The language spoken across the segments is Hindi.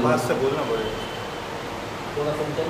पास से बोलना पड़ेगा थोड़ा संचल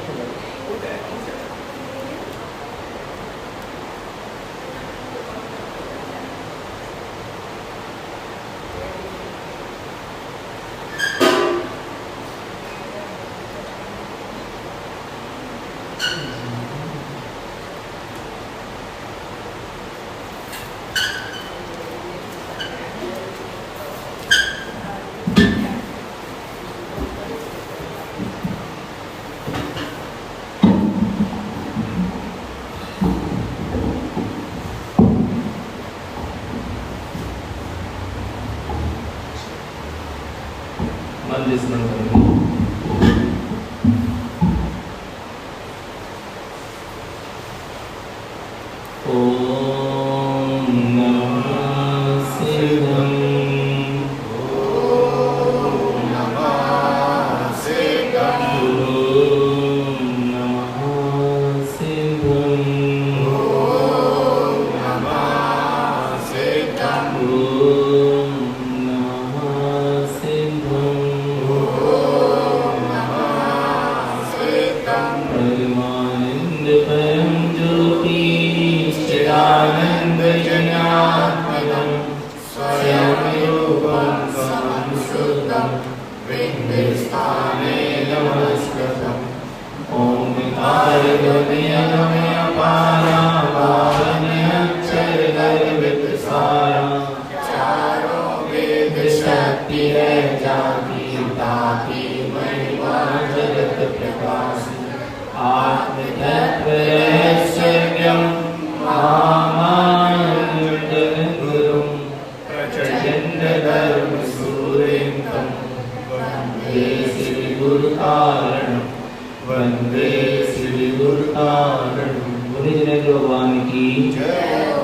मन स्मरण करेंगे। ओम नमः शिवाय।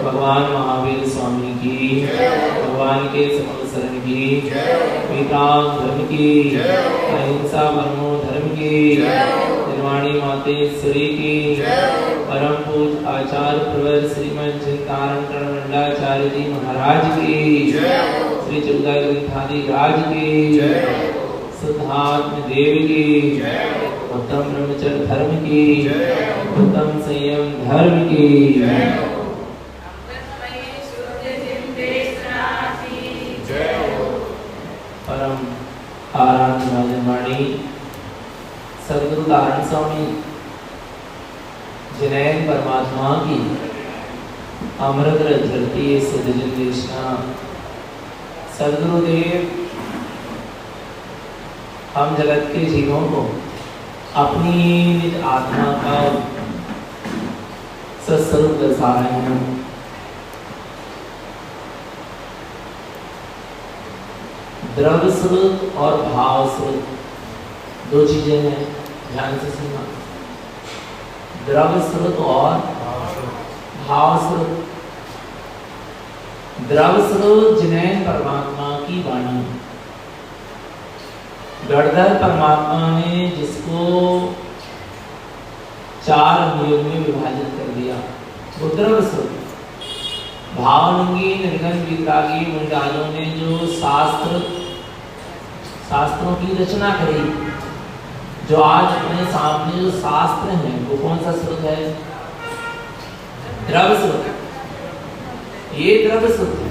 भगवान महावीर स्वामी की, भगवान के समल शरण की, विकास धर्म की, अहिंसा परमो धर्म की, निर्वाणी मातेश्वरी की, परम पूज आचार्य प्रवर श्रीमद चिंतारण मंडलाचार्य जी महाराज की, श्री चौदह ग्रंथादि राज की, सिद्धात्म देव की, उत्तम ब्रह्मचर्य धर्म की, उत्तम संयम धर्म की, परम आराधनावाणी सदगुरु नारायण स्वामी जिनैन परमात्मा की अमृत झरती सदजन देशना। सदगुरुदेव हम जगत के जीवों को अपनी निज आत्मा का सत्स्वरूप दर्शा रहे हैं। द्रव्य स्रोत और भाव स्रोत दो चीजें हैं, ध्यान से सुनना। द्रव्य स्रोत और भाव स्रोत। द्रव्य स्रोत जिनैन परमात्मा की वाणी, गणधर परमात्मा ने जिसको चार अंगों में विभाजित कर दिया, वो द्रव्य स्रोत। भावलिंगी निर्गन वितरागी मुंडालों ने जो शास्त्रों की रचना करी, जो आज अपने सामने जो शास्त्र हैं, वो कौन सा स्रोत है? द्रव्य स्रोत। ये द्रव्य स्रोत है,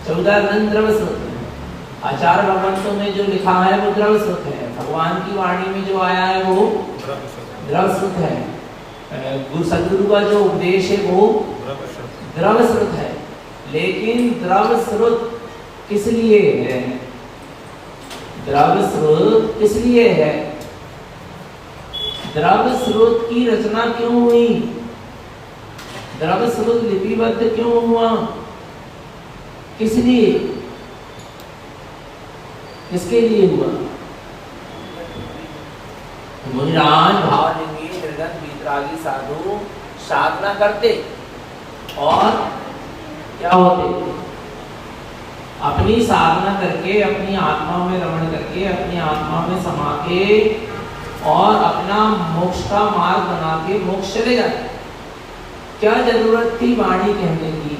14 ग्रंथ द्रव्य स्रोत है। आचार्य भगवंतों में जो लिखा है वो द्रव्य स्रोत है। भगवान की वाणी में जो आया है वो द्रव्य स्रोत है। गुरु सदगुरु का जो उपदेश है वो द्रव्य स्रोत है। लेकिन द्रव्य स्रोत किस लिए है? द्रव्य स्रोत किस लिए है? द्रव्य स्रोत की रचना क्यों हुई? द्रव्य स्रोत लिपिबद्ध क्यों हुआ? किस लिए, किसके लिए हुआ? मुनिराज भावलिंगी निर्गत वीतरागी साधु साधना करते और क्या होते? अपनी साधना करके, अपनी आत्मा में रमण करके, अपनी आत्मा में समा के और अपना मोक्ष का मार्ग बना के मोक्ष चले जाते। क्या जरूरत थी वाणी कहने की?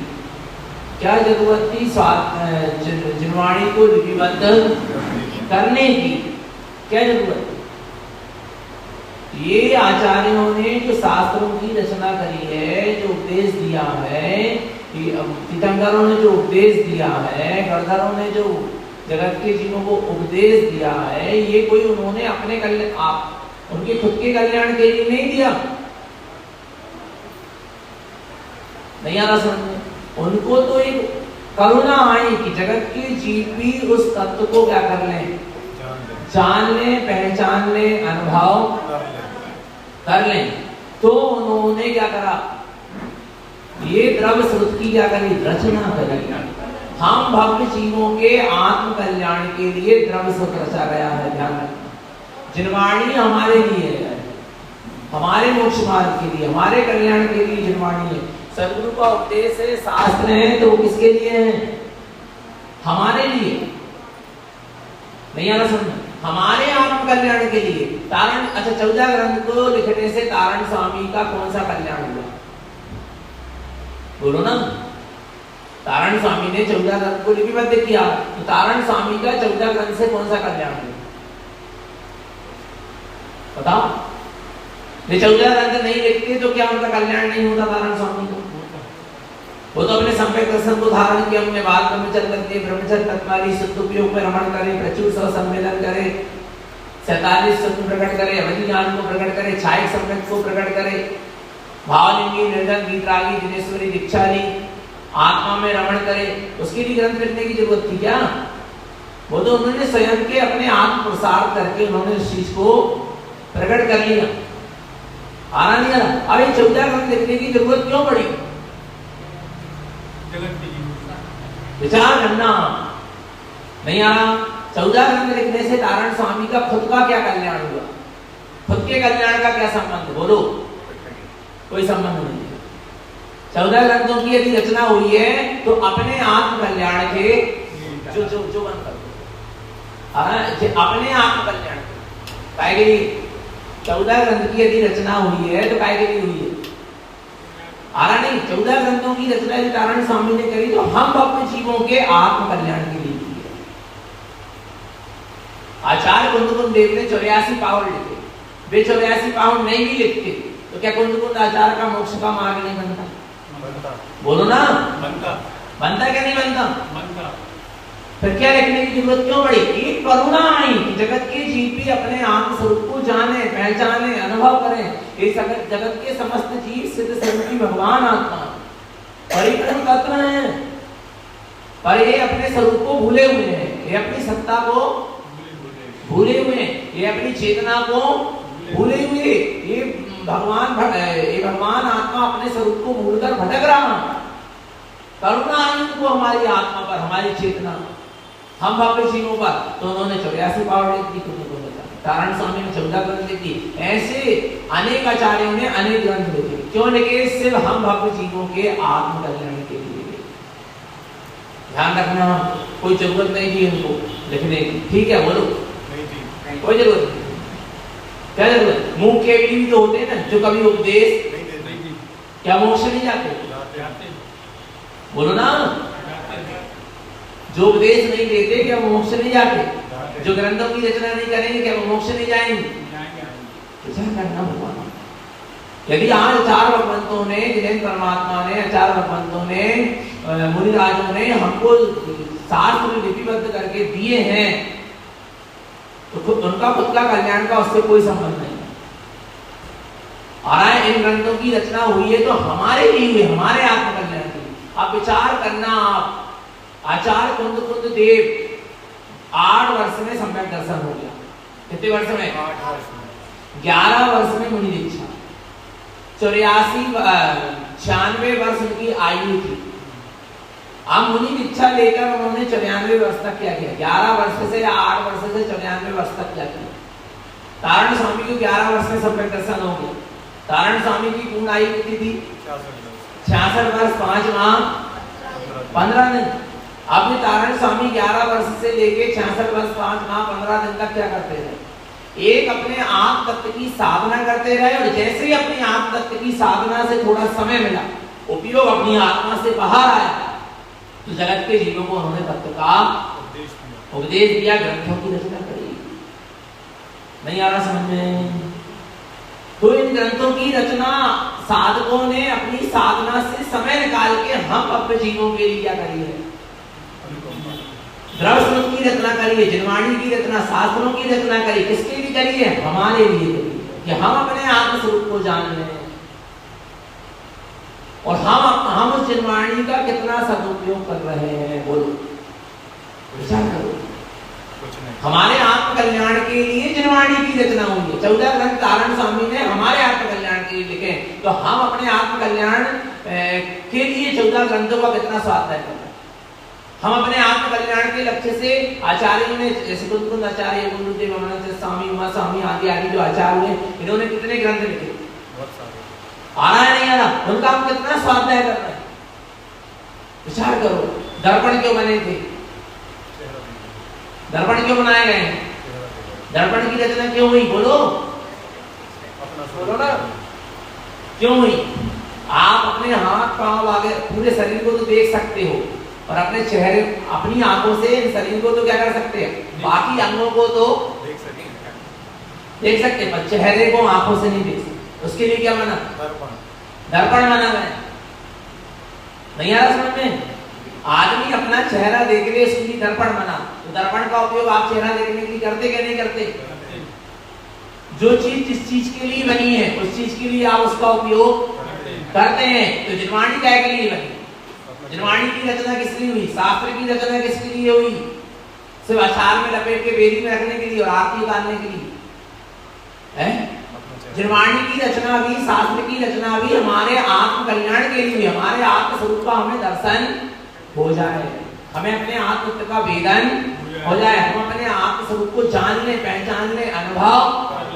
क्या जरूरत थी जिनवाणी को लिपिबद्ध करने की? क्या जरूरत? ये आचार्यों ने जो शास्त्रों की रचना करी है, जो उपदेश दिया है, तीर्थंकरों ने जो उपदेश दिया है, गणधरों ने जो जगत के जीवों को उपदेश दिया है, ये कोई उन्होंने अपने उनके खुद के कल्याण के लिए नहीं दिया। नहीं आ रहा समझ? उनको तो एक करुणा आई कि जगत के जीव भी उस तत्व को क्या कर लें, जान लें, पहचान लें, अनुभव कर लें। तो उन्होंने क्या करा? ये द्रव्य स्रोत की क्या करी? रचना करी। हम भव्य जीवों के आत्म कल्याण के लिए द्रव्य स्रोत रचा गया है। ध्यान रखना, जिनवाणी हमारे लिए है, हमारे मोक्ष मार्ग के लिए, हमारे कल्याण के लिए जिनवाणी है। सदगुरु का उपदेश है, शास्त्र है, तो किसके लिए है? हमारे लिए। नहीं आ रहा समझ? हमारे आत्म कल्याण के लिए। तारण, अच्छा 14 ग्रंथ को लिखने से तारण स्वामी का कौन सा कल्याण हुआ? बोलो ना। तारण स्वामी ने 14 ग्रंथ को लिपिबद्ध किया, तो तारण स्वामी का 14 ग्रंथ से कौन सा कल्याण हुआ? बताओ। ये 14 ग्रंथ नहीं लिखते तो क्या उनका कल्याण नहीं होता? तारण स्वामी को वो तो अपने सम्यक दर्शन को धारण किया, हमने बात में चल करके ब्रह्मचर्य तत्वारी शुद्ध उपयोग में रमण करे, प्रचुर सह सम्मेलन करे, 47 शब्द प्रकट करे, अवधि ज्ञान को प्रकट करे, छायक सम्यक को प्रकट करे, भावलिंगी निर्धन वीतरागी जिनेश्वरी दीक्षा ली, आत्मा में रमण करे। उसके लिए ग्रंथ लिखने की जरूरत थी क्या? वो तो उन्होंने स्वयं के अपने आत्म प्रसार करके उन्होंने इस चीज को प्रकट कर लिया। आना नहीं आ रहा? अब ये 14 ग्रंथ लिखने की जरूरत क्यों पड़ी? विचार करना। नहीं आ रहा? 14 ग्रंथ लिखने से तारण स्वामी का खुद का क्या कल्याण हुआ? खुद के कल्याण का क्या संबंध? बोलो। कोई संबंध नहीं है। 14 ग्रंथों की यदि रचना हुई है तो अपने आत्म कल्याण के जो बन कर अपने आत्म कल्याण के 14 ग्रंथ की यदि रचना हुई है तो काय के लिए हुई है? आ रहा नहीं? 14 ग्रंथों की रचना यदि तारण स्वामी ने करी तो हम अपने जीवों के आत्म कल्याण के लिए की है। आचार्य कुंदकुंद देव ने 84 पाहुन लिखे। वे 84 पाहुन नहीं भी लिखते तो क्या कुंदकुंद आचार्य का मोक्ष का मार्ग नहीं बनता? बोलो ना। बनता क्या नहीं बनता? फिर क्या लिखने की जरूरत क्यों पड़ी? एक करुणा आई कि जगत के जीव भी अपने आत्म स्वरूप को जाने, पहचाने, अनुभव करें। ये जगत के समस्त जीव सिद्ध स्वरूपी भगवान आत्मा परिपूर्ण तत्व हैं, पर ये अपने स्वरूप को भूले हुए हैं, ये अपनी सत्ता को भूले हुए हैं, ये अपनी चेतना को भूले हुए, ये भगवान आत्मा अपने स्वरूप को भूलकर भटक रहा है। करुणा आई उनको हमारी आत्मा पर, हमारी चेतना, हम भव्य जीवों पर। तो उन्होंने 84 पावर लिख दी। तारण स्वामी ने 14 ग्रंथ लिख दी। ऐसे अनेक आचार्यों ने अनेक ग्रंथ लिखे। क्यों लिखे? सिर्फ हम भव्य जीवों के आत्म कल्याण के लिए। ध्यान रखना, कोई जरूरत नहीं थी उनको लिखने की। ठीक है, बोलो। कोई जरूरत नहीं। क्या जरूरत? मुंह के भी तो होते हैं ना जो कभी उपदेश क्या मोक्ष नहीं जाते? बोलो ना। जो उपदेश नहीं देते क्या वो मोक्ष नहीं जाते? जो ग्रंथों की रचना नहीं करेंगे क्या वो मोक्ष नहीं जाएंगे? विचार करना भगवान। यदि आज 4 भगवंतों ने, जिन्हें परमात्मा ने, 4 भगवंतों ने, मुनिराजों ने हमको शास्त्र लिपिबद्ध करके दिए हैं तो उनका खुद का कल्याण का उससे कोई संबंध नहीं। और इन ग्रंथों की रचना हुई है तो हमारे लिए हुई, हमारे आत्म कल्याण के लिए। आप विचार करना, आप आचार्य कुंदकुंद देव 8 वर्ष में सम्यक दर्शन हो गया। कितने वर्ष में? 11 वर्ष में मुनि दीक्षा। 96 वर्ष उनकी आयु थी। अब मुनि दीक्षा लेकर उन्होंने 94 वर्ष तक क्या किया? 11 वर्ष से या 8 वर्ष से 94 वर्ष तक क्या किया? तारण स्वामी को 11 वर्ष में सम्यक दर्शन हो गया। तारण स्वामी की पूर्ण आयु कितनी थी? 66 वर्ष 5 माह 15 दिन। अब ये तारण स्वामी 11 वर्ष से लेके 66 वर्ष 5 माह 15 दिन तक क्या करते रहे? एक अपने आत्म तत्व की साधना करते रहे, और जैसे ही अपनी आत्म तत्व की साधना से थोड़ा समय मिला, उपयोग अपनी आत्मा से बाहर आया, तो जगत के जीवों को उन्होंने तत्व का उपदेश दिया, ग्रंथों की रचना करी। नहीं आ रहा समझ में? तो इन ग्रंथों की रचना साधकों ने अपनी साधना से समय निकाल के हम अपने जीवों के लिए क्या करी है? द्रव स्रोत की रचना करी है, जिनवाणी की रचना, शास्त्रों की रचना करी। किसके लिए करी है? हमारे लिए करी है, कि हम अपने आत्म स्वरूप को जान लें, और हम उस जिनवाणी का कितना सदुपयोग कर रहे हैं। बोलो, विचार करो। हमारे आत्म कल्याण के लिए जिनवाणी की रचना हुई है। 14 ग्रंथ तारण स्वामी ने हमारे आत्म कल्याण के लिए लिखे, तो हम अपने आत्म कल्याण के लिए 14 ग्रंथों का कितना स्वाध्याय कर रहे हैं। हम अपने आत्म कल्याण के लक्ष्य से आचार्यों ने, जैसे कुंद आचार्य, गुरुदेव अमरनाथ स्वामी, उमा स्वामी आदि जो आचार्य हुए, इन्होंने कितने ग्रंथ लिखे? आ रहा है नहीं आ रहा? उनका हम कितना स्वाध्याय कर रहे हैं? विचार करो। दर्पण क्यों बने थे? दर्पण क्यों बनाए गए? दर्पण की रचना क्यों हुई? बोलो, बोलो ना, क्यों हुई? आप अपने हाथ पांव आगे पूरे शरीर को तो देख सकते हो, और अपने चेहरे, अपनी आंखों से शरीर को तो क्या कर सकते हैं? बाकी अंगों को तो देख सकते, पर चेहरे को आंखों से नहीं देख सकते। उसके लिए क्या बना? दर्पण बना है। नहीं आ रहा समझ में? आदमी अपना चेहरा देखने के लिए दर्पण बना, तो दर्पण का उपयोग आप चेहरा देखने के लिए करते क्या नहीं करते? जो चीज जिस चीज के लिए बनी है, उस चीज के लिए आप उसका उपयोग करते हैं। तो जिनवाणी क्या के लिए बनी? जिनवाणी की रचना किस लिए हुई? शास्त्र की रचना किसके लिए हुई? सिर्फ अचार में लपेट के बेरी में रखने के लिए और आरती उतारने के लिए है? जिनवाणी की रचना भी, शास्त्र की रचना भी हमारे आत्म कल्याण के लिए, हमारे आत्म स्वरूप का हमें दर्शन हो जाए, हमें अपने आत्म तत्व का वेदन हो जाए, हम अपने आत्म स्वरूप को जान ले, पहचान ले, अनुभव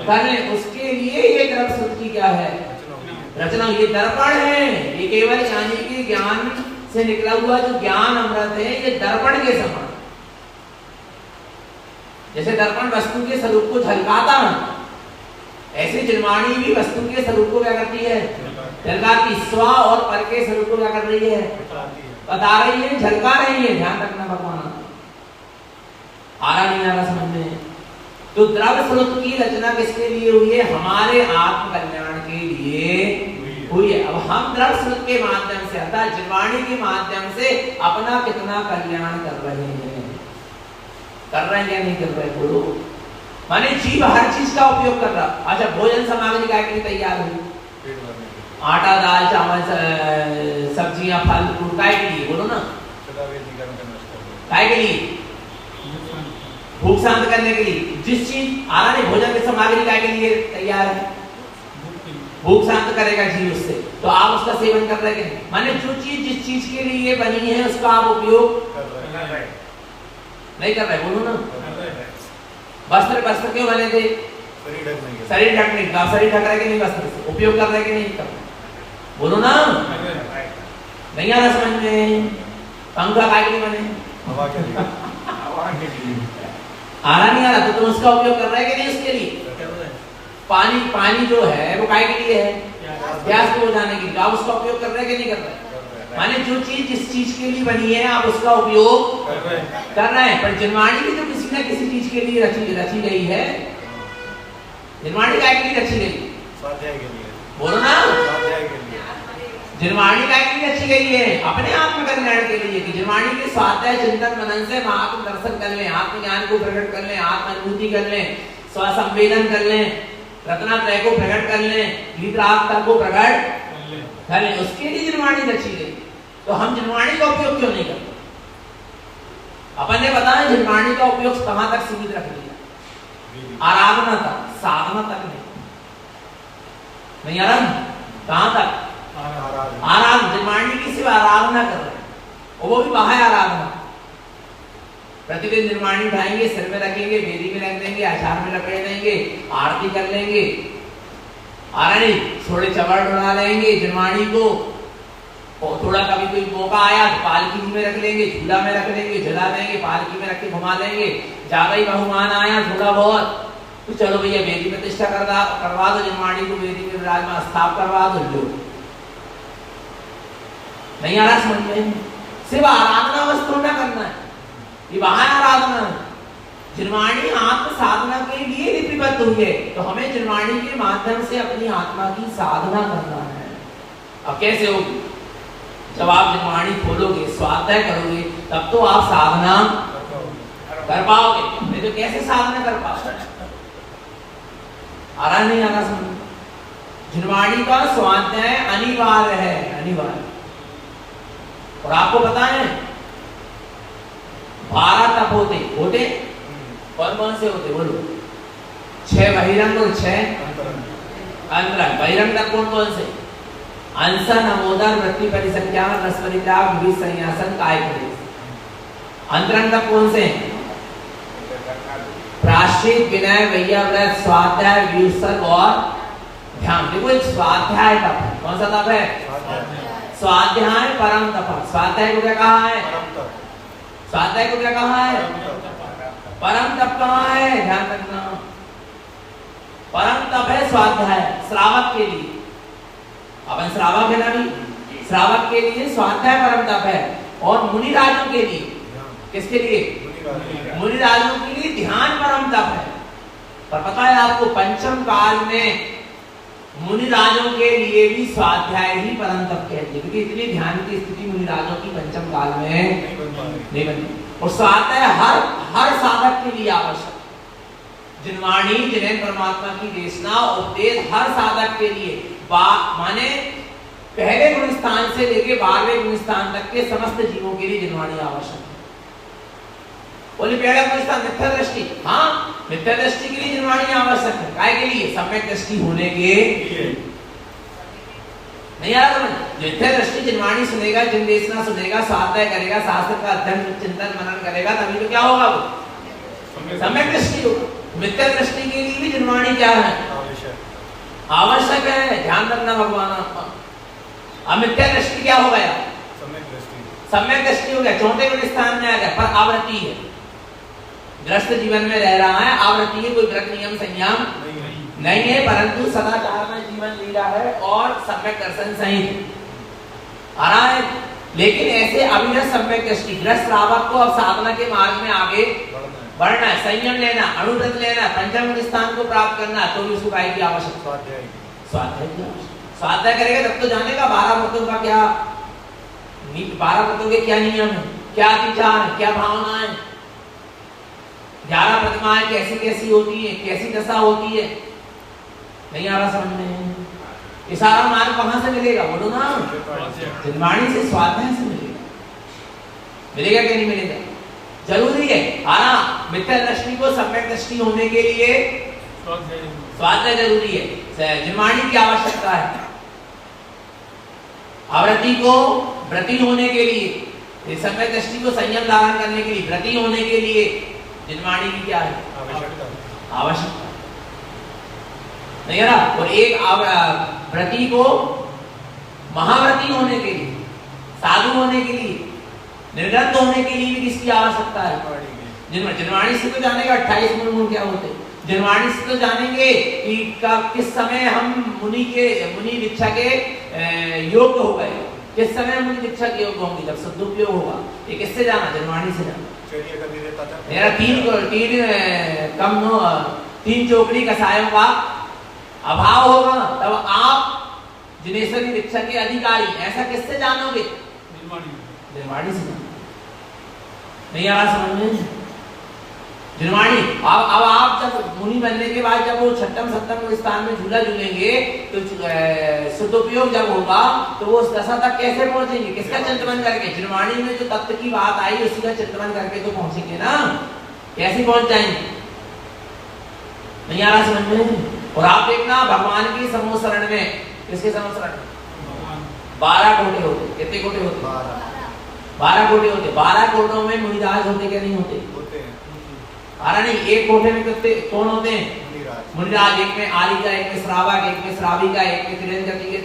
कर ले। उसके लिए ये द्रव स्रोत की क्या है? रचना। ये दर्पण है, ये केवल यानी कि ज्ञान से निकला हुआ जो ज्ञान अमृत है, ये दर्पण के समान। जैसे दर्पण वस्तु के स्वरूप को झलकाता है, ऐसे जिनवाणी भी वस्तु के स्वरूप को क्या करती है? झलकाती। स्व और पर के स्वरूप को क्या कर रही है? बता रही है, झलका रही है। ध्यान रखना भगवान। आ रहा नहीं आ रहा समझ में? तो द्रव स्रोत की रचना किसके लिए हुई है? हमारे आत्म कल्याण के लिए हुई है। अब हम द्रव स्रोत के माध्यम से, अर्थात जिनवाणी के माध्यम से अपना कितना कल्याण कर रहे हैं? कर रहे हैं या नहीं कर रहे? बोलो। माने जीव हर चीज का उपयोग कर रहा। अच्छा, भोजन सामग्री काय के लिए तैयार हुई? आटा, दाल, चावल, सब्जियां, फल फ्रूट काय के लिए? बोलो ना। काय के लिए? भूख शांत करने के लिए। जिस चीज आ रहा नहीं, भोजन की सामग्री काय के लिए तैयार है? भूख शांत करेगा जीव उससे, तो आप उसका सेवन कर रहे हैं। माने जो चीज जिस चीज के लिए बनी है उसका आप उपयोग नहीं कर रहे? बोलो ना। वस्त्र क्यों बने थे? शरीर ढकने का। शरीर ढक रहे कि नहीं? वस्त्र से उपयोग कर रहे कि नहीं कर रहे? बोलो ना। नहीं आ रहा समझ में? पंखा काय के लिए बने? हवा के लिए। आ रहा नहीं आ रहा? तो तुम उसका उपयोग कर रहे कि नहीं उसके लिए? पानी जो है वो काय के लिए है? प्यास को बुझाने के लिए। आप उसका उपयोग कर रहे कि नहीं कर रहे? माने जो चीज जिस चीज के लिए बनी है आप उसका उपयोग कर रहे हैं। पर जिनवाणी भी जो किसी न किसी चीज के लिए रची गई है, जिनवाणी काय के लिए रची गई? स्वाध्याय के लिए। बोलो ना। स्वाध्याय के लिए। जिनवाणी काय के लिए रची गई है? अपने आत्म कल्याण के लिए। कि जिनवाणी के स्वाध्याय चिंतन मनन से हम आत्म दर्शन कर लें, आत्मज्ञान को प्रकट कर लें, आत्म अनुभूति कर लें, स्वसंवेदन कर लें, रत्नात्रय को प्रकट कर लें, गीतात्मा को प्रकट कर लें। उसके लिए जिनवाणी रची गई। तो हम जिनवाणी का उपयोग क्यों नहीं करते? अपन ने बताया जिनवाणी का उपयोग कहां तक सीमित रख दिया? आराधना तक, साधना तक नहीं। आ रहा? कहां तक? आराधना। निर्माणी की सिर्फ आराधना कर रहे हैं, और वो भी बाह्य आराधना। प्रतिदिन निर्माणी उठाएंगे, सिर में रखेंगे, वेदी में रख देंगे, आचार में लपेट देंगे, आरती कर लेंगे, थोड़े चवर उड़ा लेंगे निर्माणी को, और थोड़ा कभी कोई मौका आया तो पालकी में रख लेंगे, झूला में रख लेंगे, झुला देंगे, पालकी में रख के घुमा लेंगे। ज्यादा ही बहुमान आया थोड़ा बहुत तो चलो भैया वेदी प्रतिष्ठा करवा दो, निर्माणी को वेदी में विराजमान स्थाप करवा दो, लो। नहीं आ रहा समझ में? सिर्फ आराधना वस्तु न करना है, ये बाह्य आराधना है। निर्माणी आत्म साधना के लिए लिपिबद्ध हुई है, तो हमें निर्माणी के माध्यम से अपनी आत्मा की साधना करना है। अब कैसे होगी? जब आप निर्माणी खोलोगे, स्वाध्याय करोगे, तब तो आप साधना कर पाओगे, नहीं तो कैसे साधना कर पाओगे? आ रहा नहीं आ रहा समझ? निर्माणी का स्वाध्याय अनिवार्य है, अनिवार्य। और आपको पता है 12 तप होते कौन कौन से होते बोलो? 6 बहिरंग और 6 अंतरंग। बहिरंग तक कौन कौन से? अंसन, अमोदर, वृत्ति, परिसंख्यान, रस परित्याग, विधि संन्यासन, काय प्रदेश। अंतरंग तक कौन से? प्रायश्चित, विनय, वैयाव्रत, स्वाध्याय, व्युत्सर्ग और ध्यान। देखो एक स्वाध्याय तप है, कौन सा तप है? स्वाध्याय परम तप। स्वाध्याय को क्या कहा है? स्वाध्याय को क्या कहा है? परम तप कहाँ है? ध्यान रखना, परम तप है स्वाध्याय, श्रावक के लिए। अपन श्रावक है ना भी, श्रावक के लिए स्वाध्याय परम तप है। और मुनि राजों के लिए, किसके लिए? मुनि राजों के लिए ध्यान परम तप है। पर पता है आपको पंचम काल में मुनि राजों के लिए भी स्वाध्याय ही परम तप कहते हैं, क्योंकि इतनी ध्यान की स्थिति मुनि राजों की पंचम काल में नहीं बनी। और स्वाध्याय हर साधक के लिए आवश्यक। जिनवाणी, जिन्हें परमात्मा की देशना, उपदेश हर साधक के लिए, माने पहले गुण स्थान से लेके 12वें गुण स्थान तक के समस्त जीवों के लिए जिनवाणी आवश्यक है। बोले पहला गुण स्थान मिथ्या दृष्टि, हाँ मिथ्या दृष्टि के लिए जिनवाणी आवश्यक है। काय के लिए? सम्यक दृष्टि होने के नहीं आ रहा समझ? मिथ्या दृष्टि जिनवाणी सुनेगा, जिन देशना सुनेगा, स्वाध्याय करेगा, शास्त्र का अध्ययन चिंतन मनन करेगा, तभी तो क्या होगा? वो सम्यक दृष्टि होगा। मिथ्या दृष्टि के लिए भी जिनवाणी क्या है? आवश्यक है। ध्यान रखना भगवान। अब मिथ्या दृष्टि क्या हो गया? सम्यक दृष्टि हो गया, चौथे गुण स्थान में आ गया, पर आवृत्ति है। ग्रस्त जीवन में रह रहा है, आवृत्ति है, कोई व्रत नियम संयम नहीं है, परंतु सदाचार में जीवन जी रहा है और सम्यक दर्शन सहित आ रहा है। लेकिन ऐसे अविरत सम्यक दृष्टि ग्रस्त श्रावक को अब साधना के मार्ग में आगे बढ़ना है, संयम लेना, अनुव्रत लेना, पंचम स्थान को प्राप्त करना, तो भी उसको काय की आवश्यकता? स्वाध्याय करेगा तब तो जानेगा 12 व्रतों का क्या, 12 व्रतों के क्या नियम है, क्या विचार है, क्या भावना है, 11 प्रतिमाएं कैसी कैसी होती है, कैसी दशा होती है। नहीं आ रहा समझ में? ये सारा मार्ग कहां से मिलेगा? बोलो ना, जिनवाणी से, स्वाध्याय से मिलेगा। मिलेगा क्या नहीं मिलेगा? जरूरी है। हाँ, मिथ्या दृष्टि को सम्यक दृष्टि होने के लिए स्वाध्याय जरूरी है, जिनवाणी की आवश्यकता है। आवृत्ति को व्रती होने के लिए, सम्यक दृष्टि को संयम धारण करने के लिए, व्रती होने के लिए जिनवाणी की क्या है? आवश्यकता नहीं है। और एक व्रती को महाव्रती होने के लिए, साधु होने के लिए, निर्ग्रंथ होने के लिए भी किसकी आवश्यकता है? जिनवाणी से तो जानेगा 28 गुण क्या होते हैं। जिनवाणी से तो जानेंगे कि किस समय हम मुनि दीक्षा के योग्य हो गए, किस समय मुनि दीक्षा के योग्य होंगे, जब सदुपयोग होगा। ये किससे जाना? जिनवाणी से जाना। मेरा तीन चौकड़ी कसायों का अभाव होगा, तब आप जिनेश्वरी दीक्षा के अधिकारी, ऐसा किससे जानोगे? जिनवाणी से। नहीं आ रहा समझ में? जिनवाणी। अब आप जब मुनि बनने के बाद जब वो छठम सप्तम स्थान में झूला झूलेंगे, तो सदुपयोग जब होगा तो वो उस दशा तक कैसे पहुंचेंगे? किसका चिंतन करके? जिनवाणी में जो तत्व की बात आई उसी का चिंतन करके तो पहुंचेंगे ना। कैसे पहुंच जाएंगे? नहीं आ रहा समझ में? और आप देखना भगवान की समूह शरण में किसके संवत्सरण में? 12 कोटे होते। कितने कोटे होते? 12 कोटे होते। 12 कोटों में मुनिराज होते क्या नहीं होते? 12 नहीं, एक कोठे में कितने कौन होते हैं? मुनिराज। एक में आलिका, एक में श्रावक, एक में श्राविका, एक में किरण गति के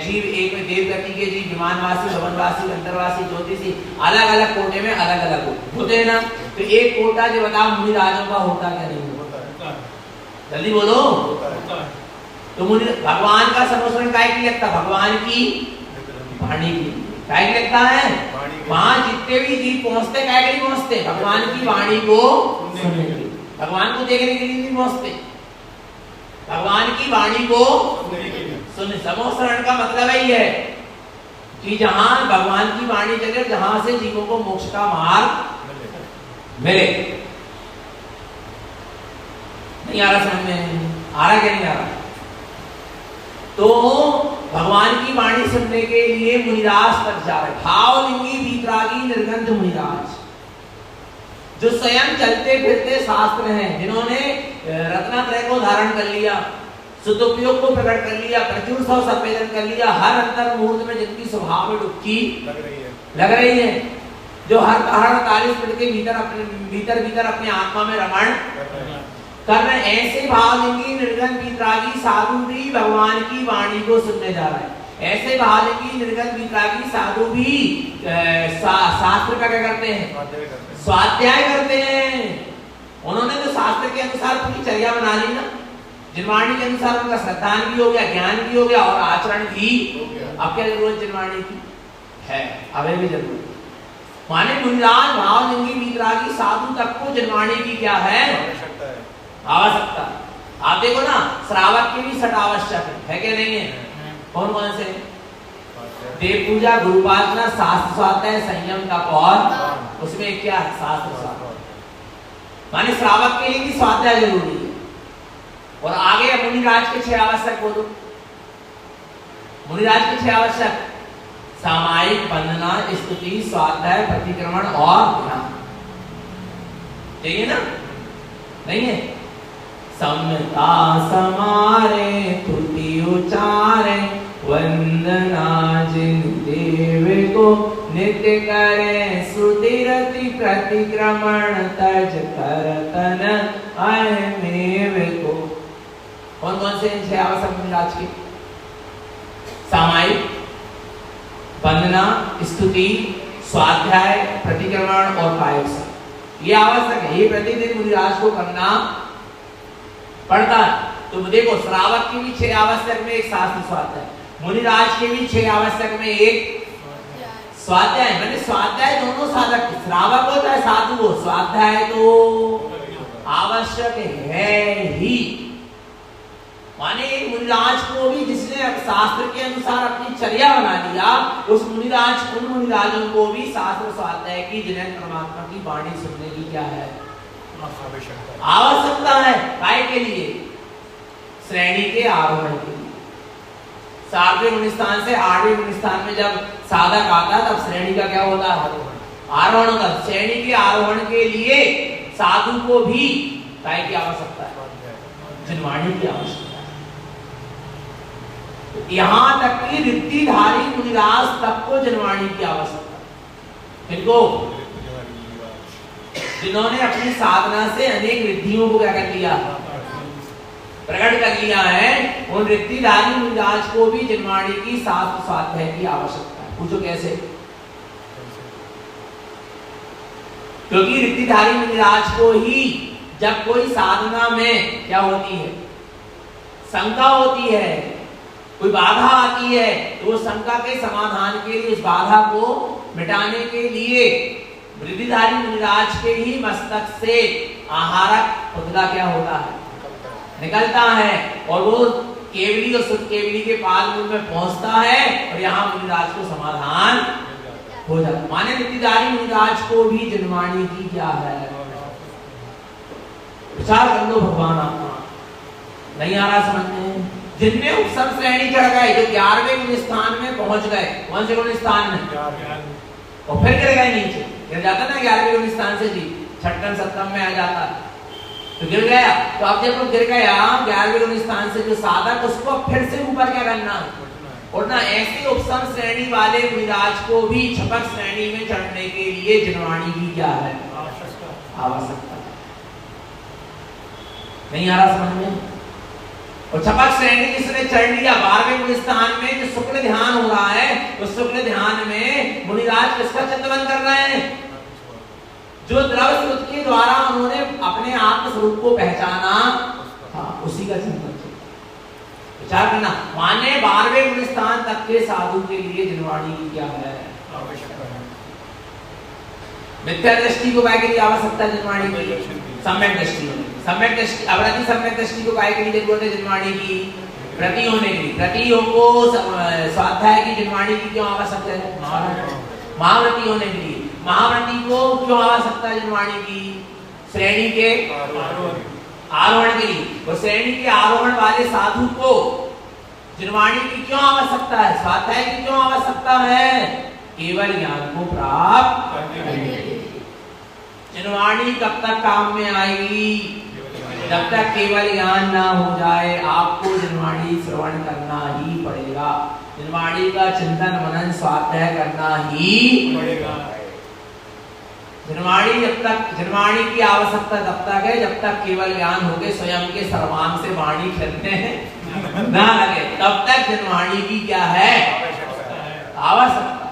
जीव, एक में देव गति के जीव, विमानवासी, भवनवासी, अंतरवासी, ज्योतिषी, अलग अलग कोटे में अलग अलग होते हैं ना। तो एक कोटा जो बताओ मुनिराजों का होता क्या नहीं होता? जल्दी बोलो। तो मुनि भगवान का संवत्सरण काय की लगता? भगवान की वाणी की काय की लगता है? वहां जितने भी जीव पहुंचते काय के लिए पहुंचते? भगवान की वाणी को सुनने के लिए, भगवान को देखने के लिए नहीं पहुंचते, भगवान की वाणी को सुनने। संवत्सरण का मतलब ही है कि जहां भगवान की वाणी चले, जहां से जीवों को मोक्ष का मार्ग मिले। नहीं आ रहा समझ में? आ रहा क्या नहीं आ रहा? तो भगवान की वाणी सुनने के लिए मुनिराज तक जा रहे। भावलिंगी वीतरागी निर्गंध मुनिराज, जो स्वयं चलते फिरते शास्त्र हैं, जिन्होंने रत्नात्रय को धारण कर लिया, सदुपयोग को प्रकट कर लिया, प्रचुर सौ संवेदन कर लिया, हर अंतर मुहूर्त में जिनकी स्वभाव में डुबकी लग रही है, जो हर 48 मिनट के भीतर अपने आत्मा में रमण कर रहे, ऐसे भावलिंगी निर्गन वीतरागी साधु भी भगवान की वाणी को सुनने जा रहे हैं। ऐसे भावलिंगी निर्गन वीतरागी साधु भी शास्त्र का क्या करते हैं? स्वाध्याय करते हैं। उन्होंने तो शास्त्र के अनुसार पूरी चर्या बना ली ना, जिनवाणी के अनुसार उनका श्रद्धान भी हो गया, ज्ञान भी हो गया और आचरण भी। अब क्या जरूरत जिनवाणी की है? अभी भी जरूरत। माने मुनिराज भावलिंगी वीतरागी साधु तक को जिनवाणी की क्या है? आवश्यकता। आप देखो ना, श्रावक के भी छठ आवश्यक है क्या नहीं है? कौन कौन से? देव पूजा, गुरुपासना, शास्त्र स्वाध्याय, संयम तप और उसमें क्या है? शास्त्र स्वाध्याय। माने श्रावक के लिए भी स्वाध्याय जरूरी है। और आगे मुनिराज के 6 आवश्यक बोलो। मुनिराज के 6 आवश्यक: सामायिक, वंदना, स्तुति, स्वाध्याय, प्रतिक्रमण और ध्यान। चाहिए ना? नहीं है? समता समारे तुति उचारे, वंदना जिन देव को नित्य करे, श्रुति रति प्रतिक्रमण तज करतन अयमेव को। कौन कौन से 6 आवश्यक मुनिराज के? सामायिक, वंदना, स्तुति, स्वाध्याय, प्रतिक्रमण और कायक। ये आवश्यक है, ये प्रतिदिन मुनिराज को करना पड़ता है। तो देखो, श्रावक की भी 6 आवश्यक में एक शास्त्र स्वाध्याय, मुनिराज के भी 6 आवश्यक में एक स्वाध्याय। मैंने स्वाध्याय दोनों साधक, श्रावक हो चाहे साधु हो, स्वाध्याय तो आवश्यक है ही। माने मुनिराज को भी जिसने शास्त्र के अनुसार अपनी चर्या बना लिया, उस मुनिराज, उन मुनिराजों को भी शास्त्र स्वाध्याय की, जिन्हें परमात्मा की वाणी सुनने की क्या है? आवश्यकता है। काय के लिए? श्रेणी के आरोहण के लिए। 7वें मुनिस्थान से 8वें मुनिस्थान में जब साधक आता है, तब श्रेणी का क्या होता है? आरोहण होता है। श्रेणी के आरोहण के लिए साधु को भी काय की आवश्यकता है? जिनवाणी की आवश्यकता है। यहां तक कि रिद्धिधारी मुनिराज तक को जिनवाणी की आवश्यकता है। इनको जिन्होंने अपनी साधना से अनेक रिद्धियों को क्या कर लिया? प्रकट कर लिया है, उन रिद्धिधारी मुनिराज को भी जिनवाणी की शास्त्र स्वाध्याय की आवश्यकता है। पूछो कैसे? क्योंकि रिद्धिधारी मुनिराज को ही जब कोई साधना में क्या होती है? शंका होती है, कोई बाधा आती है, तो वो शंका के समाधान के लिए, उस बाधा को मिटाने के लिए रिद्धिधारी मुनिराज के ही मस्तक से आहारक पुतला क्या होता है? निकलता है, और वो केवली और शुद्ध केवली के पाद मूल में पहुंचता है, और यहाँ मुनिराज को समाधान हो जाता है। माने रिद्धिधारी मुनिराज को भी जिनवाणी की क्या है? विचार कर लो भगवान। आत्मा नहीं आ रहा समझ में? जिनमें उपसम श्रेणी चढ़ गए, जो 11वें मुनिस्थान में पहुंच गए, कौन से मुनिस्थान में? और फिर गिर गए नीचे, गिर जाता ना 11वें मुनिस्थान से जी, 6ठम 7ठम में आ जाता। तो गिर गया, तो अब जब वो गिर गया 11वें स्थान से जो साधक, उसको फिर से ऊपर क्या करना, उठना। ऐसे उपसम श्रेणी वाले मुनिराज को भी छपक श्रेणी में चढ़ने के लिए जिनवाणी की क्या है, आवश्यकता। नहीं आ रहा समझ में? और छपक श्रेणी जिसने चढ़ लिया 12वें स्थान में, जो शुक्ल ध्यान हो रहा है, उस शुक्ल ध्यान में मुनिराज किसका चिंतन कर रहे हैं, जो द्रव स्रोत के द्वारा उन्होंने अपने आत्म स्वरूप को पहचाना था, उसी का चिंतन। विचार करना, माने 12वें स्थान तक के साधु के लिए जिनवाणी की क्या है, आवश्यकता है। मिथ्या दृष्टि को काय के लिए आवश्यकता है जिनवाणी की, सम्यक दृष्टि, सम्यक दृष्टि, अवृत्ति सम्यक दृष्टि को काय के लिए जरूरत है जिनवाणी की, प्रति होने के लिए। प्रतियों को स्वाध्याय की जिनवाणी की क्यों आवश्यकता है, महावृत्ति होने के लिए। महावृत्ति को क्यों आवश्यकता है जिनवाणी की, श्रेणी के आरोहण के लिए। और श्रेणी के आरोहण वाले साधु को जिनवाणी की क्यों आवश्यकता है, स्वाध्याय की क्यों आवश्यकता है, केवल ज्ञान को प्राप्त करने के लिए। जिनवाणी कब तक काम में आएगी, जब तक केवल ज्ञान ना हो जाए। आपको जिनवाणी श्रवण करना ही पड़ेगा, जिनवाणी का चिंतन मनन स्वाध्याय करना ही पड़ेगा। जिनवाणी जब तक, जिनवाणी की आवश्यकता तब तक है जब तक केवल ज्ञान होके स्वयं के सर्वांग से वाणी करते हैं ना लगे, तब तक जिनवाणी की क्या है, आवश्यकता।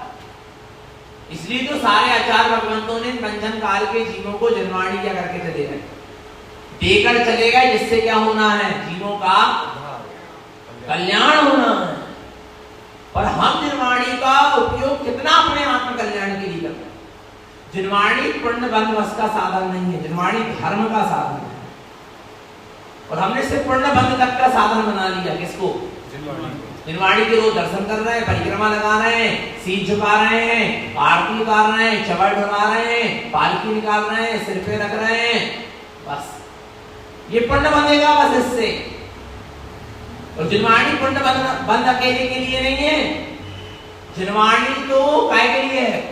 इसलिए तो सारे आचार्य भगवंतों ने बंधन काल के जीवों को जिनवाणी क्या करके चले गए, देकर चले गए, जिससे क्या होना है, जीवों का कल्याण होना है। और हम जिनवाणी का उपयोग कितना अपने आत्म कल्याण के लिए करते हैं। जिनवाणी पुण्य बंध वश का साधन नहीं है, जिनवाणी धर्म का साधन है। और हमने सिर्फ पुण्य बंध तक का साधन बना लिया, किसको, जिनवाणी के रोज दर्शन कर रहे हैं, परिक्रमा लगा रहे हैं, सीध झुका रहे हैं, आरती उतार रहे हैं, चवड़ ढुला रहे हैं, पालकी निकाल रहे हैं, सिर पे रख रहे हैं, बस ये पुण्य बंधेगा बस इससे। और जिनवाणी पुण्य बंध अकेले के लिए नहीं है, जिनवाणी तो काय के लिए है,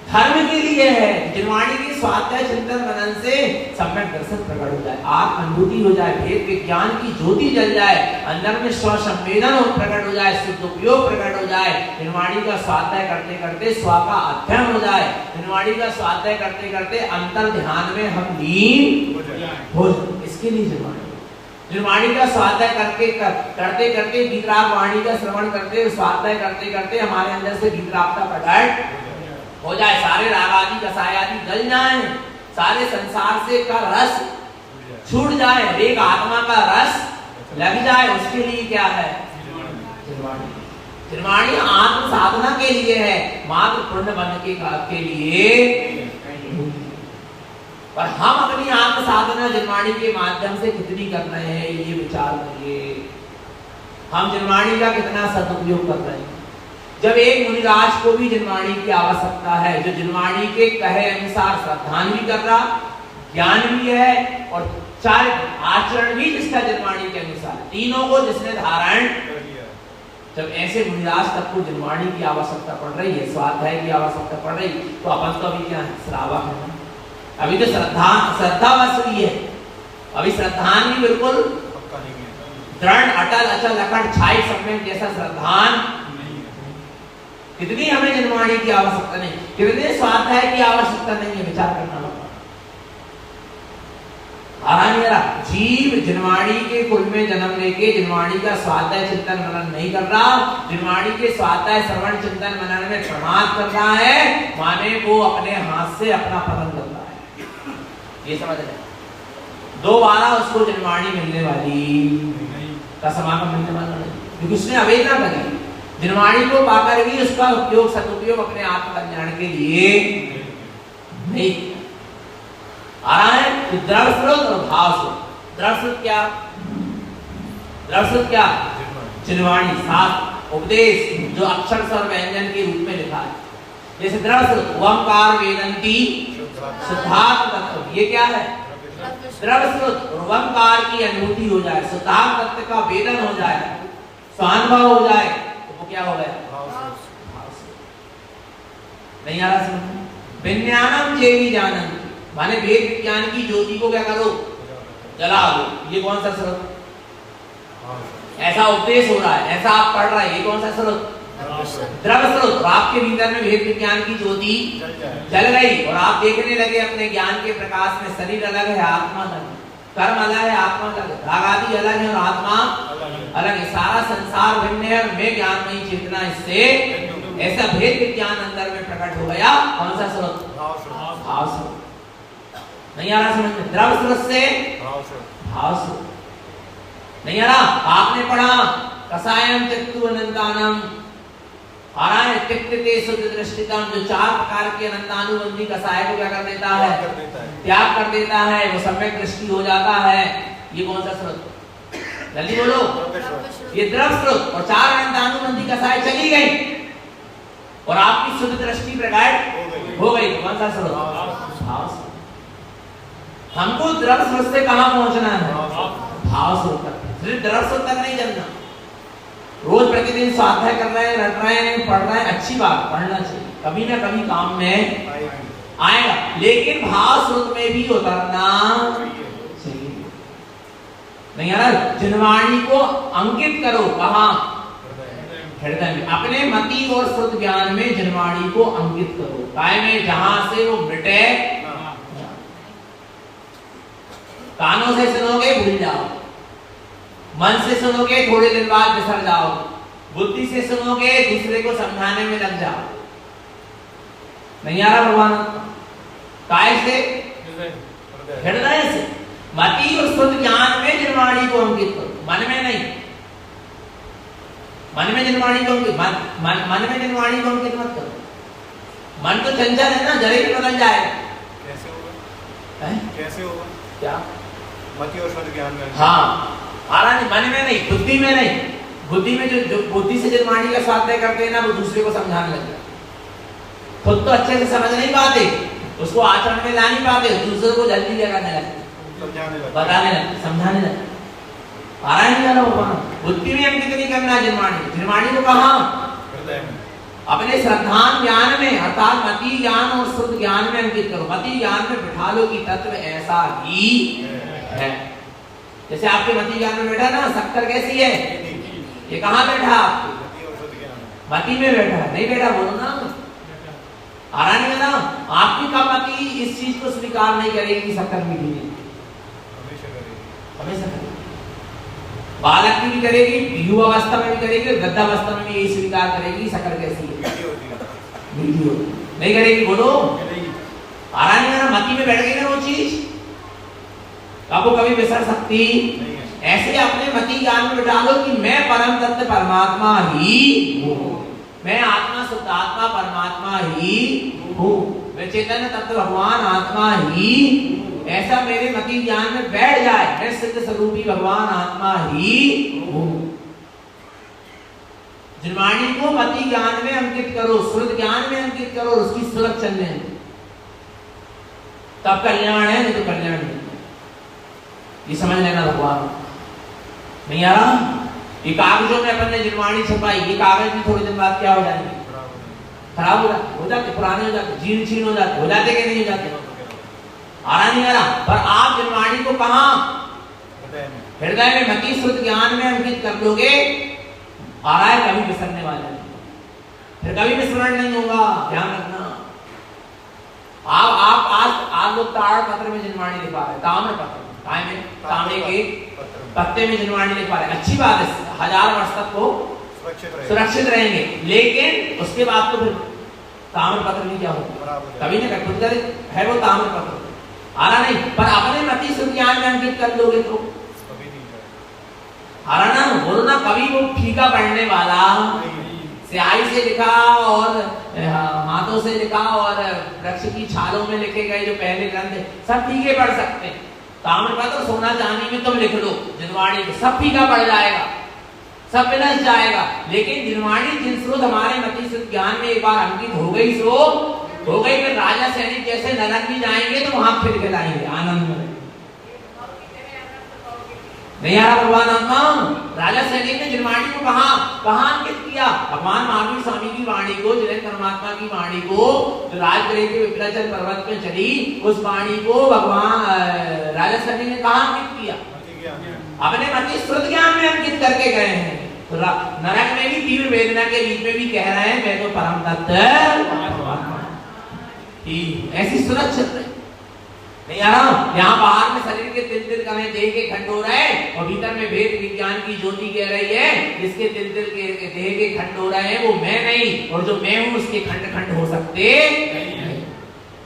धर्म के लिए है। जिनवाणी की स्वाध्याय चिंतन मनन से सम्यक दर्शन प्रकट हो जाए, आत्म अनुभूति हो जाए, भेद विज्ञान की ज्योति जल जाए, अंदर में स्व संवेदन प्रकट हो जाए, शुद्ध उपयोग प्रकट हो जाए। जिनवाणी का स्वाध्याय करते करते स्व का अध्ययन हो जाए, जिनवाणी का स्वाध्याय करते करते अंतर ध्यान में हम लीन हो जाए। इसके लिए जिनवाणी का स्वाध्याय करते करते वीतराग वाणी का श्रवण करते, स्वाध्याय करते करते हमारे अंदर से वीतरागता प्रकट हो जाए, सारे राग आदि कसाय आदि गल जाए, सारे संसार से का रस छूट जाए, एक आत्मा का रस लग जाए। उसके लिए क्या है, जिनवाणी। जिनवाणी आत्म साधना के लिए है, मात्र पुण्य बनने के लिए। पर हम अपनी आत्म साधना जिनवाणी के माध्यम से कितनी कर रहे हैं, ये विचार करिए। हम जिनवाणी का कितना सदुपयोग कर रहे हैं। जब एक मुनिराज को भी जिनवाणी की आवश्यकता है, जो जिनवाणी के कहे अनुसार श्रद्धान भी कर रहा, ज्ञान भी है और चार आचरण भी जिसका जिनवाणी के अनुसार, तीनों को जिसने धारण कर लिया। जब ऐसे मुनिराज तक को जिनवाणी की आवश्यकता पड़ रही है, स्वाध्याय की आवश्यकता पड़ रही, तो अपन तो अभी क्या है, श्रावक है। अभी तो श्रद्धा बस हुई है, अभी श्रद्धान भी बिल्कुल दृढ़ अटल अचल अखंड छाई सब में जैसा श्रद्धान। कितनी हमें जिनवाणी की आवश्यकता नहीं, कितने स्वाध्याय की आवश्यकता नहीं है, विचार करना होगा। जीव जिनवाणी के कुल में जन्म लेके जिनवाणी का स्वाध्याय चिंतन मनन नहीं कर रहा, जिनवाणी के स्वाध्याय श्रवण चिंतन मनन में प्रमाद कर रहा है, माने वो अपने हाथ से अपना पतन कर रहा है। ये समझ रहे, दोबारा उसको जिनवाणी मिलने वाली का समागम मिलने वाला नहीं, क्योंकि उसने अवेदना करी। जिनवाणी को पाकर भी उसका उपयोग सदुपयोग अपने आत्म कल्याण के लिए नहीं आ रहा है। तो द्रव स्रोत और भाव स्रोत। द्रव स्रोत क्या, द्रव स्रोत क्या, जिनवाणी शास्त्र उपदेश जो अक्षर स्वर व्यंजन के रूप में लिखा है। जैसे द्रव स्रोत ओंकार वेदंती शुद्धात्म तत्व, ये क्या है, द्रव स्रोत। ओंकार की अनुभूति हो जाए, शुद्धात्म तत्व का वेदन हो जाए, स्वानुभव हो जाए, क्या हो गया, नहीं आ रहा समझ। विज्ञानम चेवी जानन, माने वेद विज्ञान की ज्योति को क्या करो, जला दो। ये कौन सा स्रोत? ऐसा उपदेश हो रहा है, ऐसा आप पढ़ रहे हैं, ये कौन सा स्रोत? द्रव्य स्रोत। और आपके भीतर में भेद विज्ञान की ज्योति जल गई और आप देखने लगे अपने ज्ञान के प्रकाश में शरीर अलग है, आत्मा अलग है, कर्म अलग है, आत्मा अलग है, राग आदि अलग है और आत्मा अलग है, सारा संसार भिन्न है और मैं ज्ञानमयी चेतना इससे, ऐसा भेद विज्ञान अंदर में प्रकट हो गया। कौन सा स्रोत? भाव स्रोत। नहीं आ रहा समझ में? द्रव्य स्रोत से भाव स्रोत। नहीं आ रहा? आपने पढ़ा कसायम त्यक्तु अनंतानम, आ रहा है त्यक्ते शुद्ध दृष्टितम, जो 4 प्रकार के अनंतानुबंधी कसाय को क्या कर देता है? त्याग कर देता है, वो सम्यक दृष्टि हो जाता है। ये कौन सा स्रोत? जल्दी बोलो। ये द्रव्य स्रोत। और 4 अनंतानुबंधी कसाय चली गई और आपकी शुद्ध दृष्टि प्रकट हो गई। कौन सा स्रोत? भाव स्रोत। हमको द्रव्य स्रोत से कहां पहुंचना है? भाव स्रोत तक। सिर्फ द्रव्य स्रोत तक नहीं चलना। रोज प्रतिदिन स्वाध्याय कर रहे हैं, रट रहे हैं, पढ़ रहे हैं, अच्छी बात, पढ़ना चाहिए, कभी ना कभी काम में आएगा, लेकिन भाव स्रोत में भी उतरना चाहिए। नहीं यार, जिनवाणी को अंकित करो। कहां? हृदय में। अपने मति और श्रुत ज्ञान में जिनवाणी को अंकित करो, काय में, जहां से वो मिटे। कानों से सुनोगे भूल जाओ, मन से सुनोगे थोड़े दिन बाद बिसर जाओ, बुद्धि से सुनोगे दूसरे को समझाने में लग जाओ। नहीं आ रहा भगवान? काय से? हृदय से। मति और शुद्ध ज्ञान में जिनवाणी को अंकित करो, मन में नहीं। मन में जिनवाणी को अंकित, मन में जिनवाणी को अंकित मत करो। मन तो चंचल है ना, जरे भी बदल जाएगा। कैसे होगा? कैसे होगा? क्या? मति और शुद्ध ज्ञान में। हाँ, आराम मन में नहीं, बुद्धि में नहीं। बुद्धि में जो बुद्धि से जिनवाणी का स्वाध्याय करते हैं ना, वो दूसरे को समझाने लग जाते। खुद तो अच्छे से समझ नहीं पाते, उसको आचरण में ला नहीं पाते, दूसरे को जल्दी लगाने लगते, बताने लगते, समझाने लगते। आराम नहीं जाना भगवान। बुद्धि में अंकित नहीं करना जिनवाणी। जिनवाणी को कहाँ? अपने श्रद्धान ज्ञान में, अर्थात मति ज्ञान और शुद्ध ज्ञान में अंकित करो। मति ज्ञान में बिठा लो कि तत्व ऐसा ही है। जैसे आपके मति ज्ञान में बैठा ना, शक्कर कैसी है? ये कहाँ बैठा? मति में बैठा है। नहीं बैठा, बोलो ना। आराम नहीं ना। आपकी का मति इस चीज को स्वीकार नहीं करेगी कि शक्कर मीठी है, हमेशा करेगी। बालक की भी करेगी, युवा अवस्था में भी करेगी, वृद्धावस्था में भी यही स्वीकार करेगी शक्कर कैसी है, मीठी होती है। नहीं करेगी, बोलो। आराम नहीं ना। मति में बैठ गई ना वो चीज, अब वो कभी बिसर सकती ऐसे अपने मति ज्ञान में बिठा लो कि मैं परम तत्व परमात्मा ही हूँ, मैं आत्मा शुद्ध आत्मा परमात्मा ही हूँ, मैं चैतन्य तत्व भगवान आत्मा ही। ऐसा मेरे मति ज्ञान में बैठ जाए, मैं सिद्ध स्वरूपी भगवान आत्मा ही हूँ। जिनवाणी को मति ज्ञान में अंकित करो, श्रुत ज्ञान में अंकित करो, उसकी सुरक्षा चलने दो, तब कल्याण है, नहीं तो कल्याण नहीं। ये समझ लेना भगवान। नहीं आ रहा? ये कागजों में अपन ने जिनवाणी छपाई, ये कागज भी थोड़े दिन बाद क्या हो जाएंगे? खराब हो जाते, पुराने हो जाते, जीर्ण शीर्ण हो जाते कि नहीं हो जाते? आ रहा नहीं आ रहा? पर आप जिनवाणी को कहाँ? हृदय में मति शुद्ध ज्ञान में अंकित कर लोगे, आ रहा है, कभी बिसरने वाला नहीं, फिर कभी विस्मरण नहीं होगा। ध्यान रखना। आप आज लोग ताड़ पत्र में जिनवाणी लिखवा रहे, ताम्र पत्र में, तांबे के पत्ते में जिनवाणी लिखवा रहे, अच्छी बात है, 1000 वर्ष तक वो सुरक्षित रहेंगे। लेकिन उसके बाद तो फिर ताम्र पत्र भी क्या होगा? कभी ना कभी है वो ताम्र पत्र, आ रहा नहीं। पर अपने मति शुद्ध ज्ञान में अंकित कर लोगे तो आ रहा ना, बोलो ना। कभी वो फीका पढ़ने वाला स्याही से लिखा और हाथों से लिखा और वृक्ष की छालों में लिखे गए जो पहले ग्रंथ सब फीके पढ़ सकते हैं। ताम्र पत्र सोना चांदी में तुम लिख लो, जिनवाणी को सब फीका पड़ जाएगा, सब विनष्ट जाएगा। लेकिन जिनवाणी जिन स्रोत हमारे मति शुद्ध ज्ञान में एक बार अंकित हो गई, सो हो गई। फिर राजा सैनिक जैसे नरक भी जाएंगे तो वहां फिर खिलाएंगे आनंद में। नहीं आ रहा भगवान आत्मा। राजा सैनिक ने जिनवाणी को कहां अंकित किया? भगवान महावीर स्वामी की वाणी को, जिनेन्द्र परमात्मा की वाणी को, जो राजगृह के विप्राचल पर्वत में चली, उस वाणी को भगवान राजा सैनिक ने कहां अंकित किया? अपने मति श्रुत ज्ञान में अंकित करके गए हैं। तो नरक में भी तीव्र वेदना के बीच में भी कह रहे हैं मैं तो परम तत्व। ऐसी सुरक्षित नहीं आ रहा। यहाँ बाहर में शरीर के तिल कने देह के खंड हो रहे हैं और भीतर में वेद विज्ञान की ज्योति कह रही है जिसके तिल के देह के खंड हो रहे हैं वो मैं नहीं, और जो मैं हूं उसके खंड खंड हो सकते नहीं।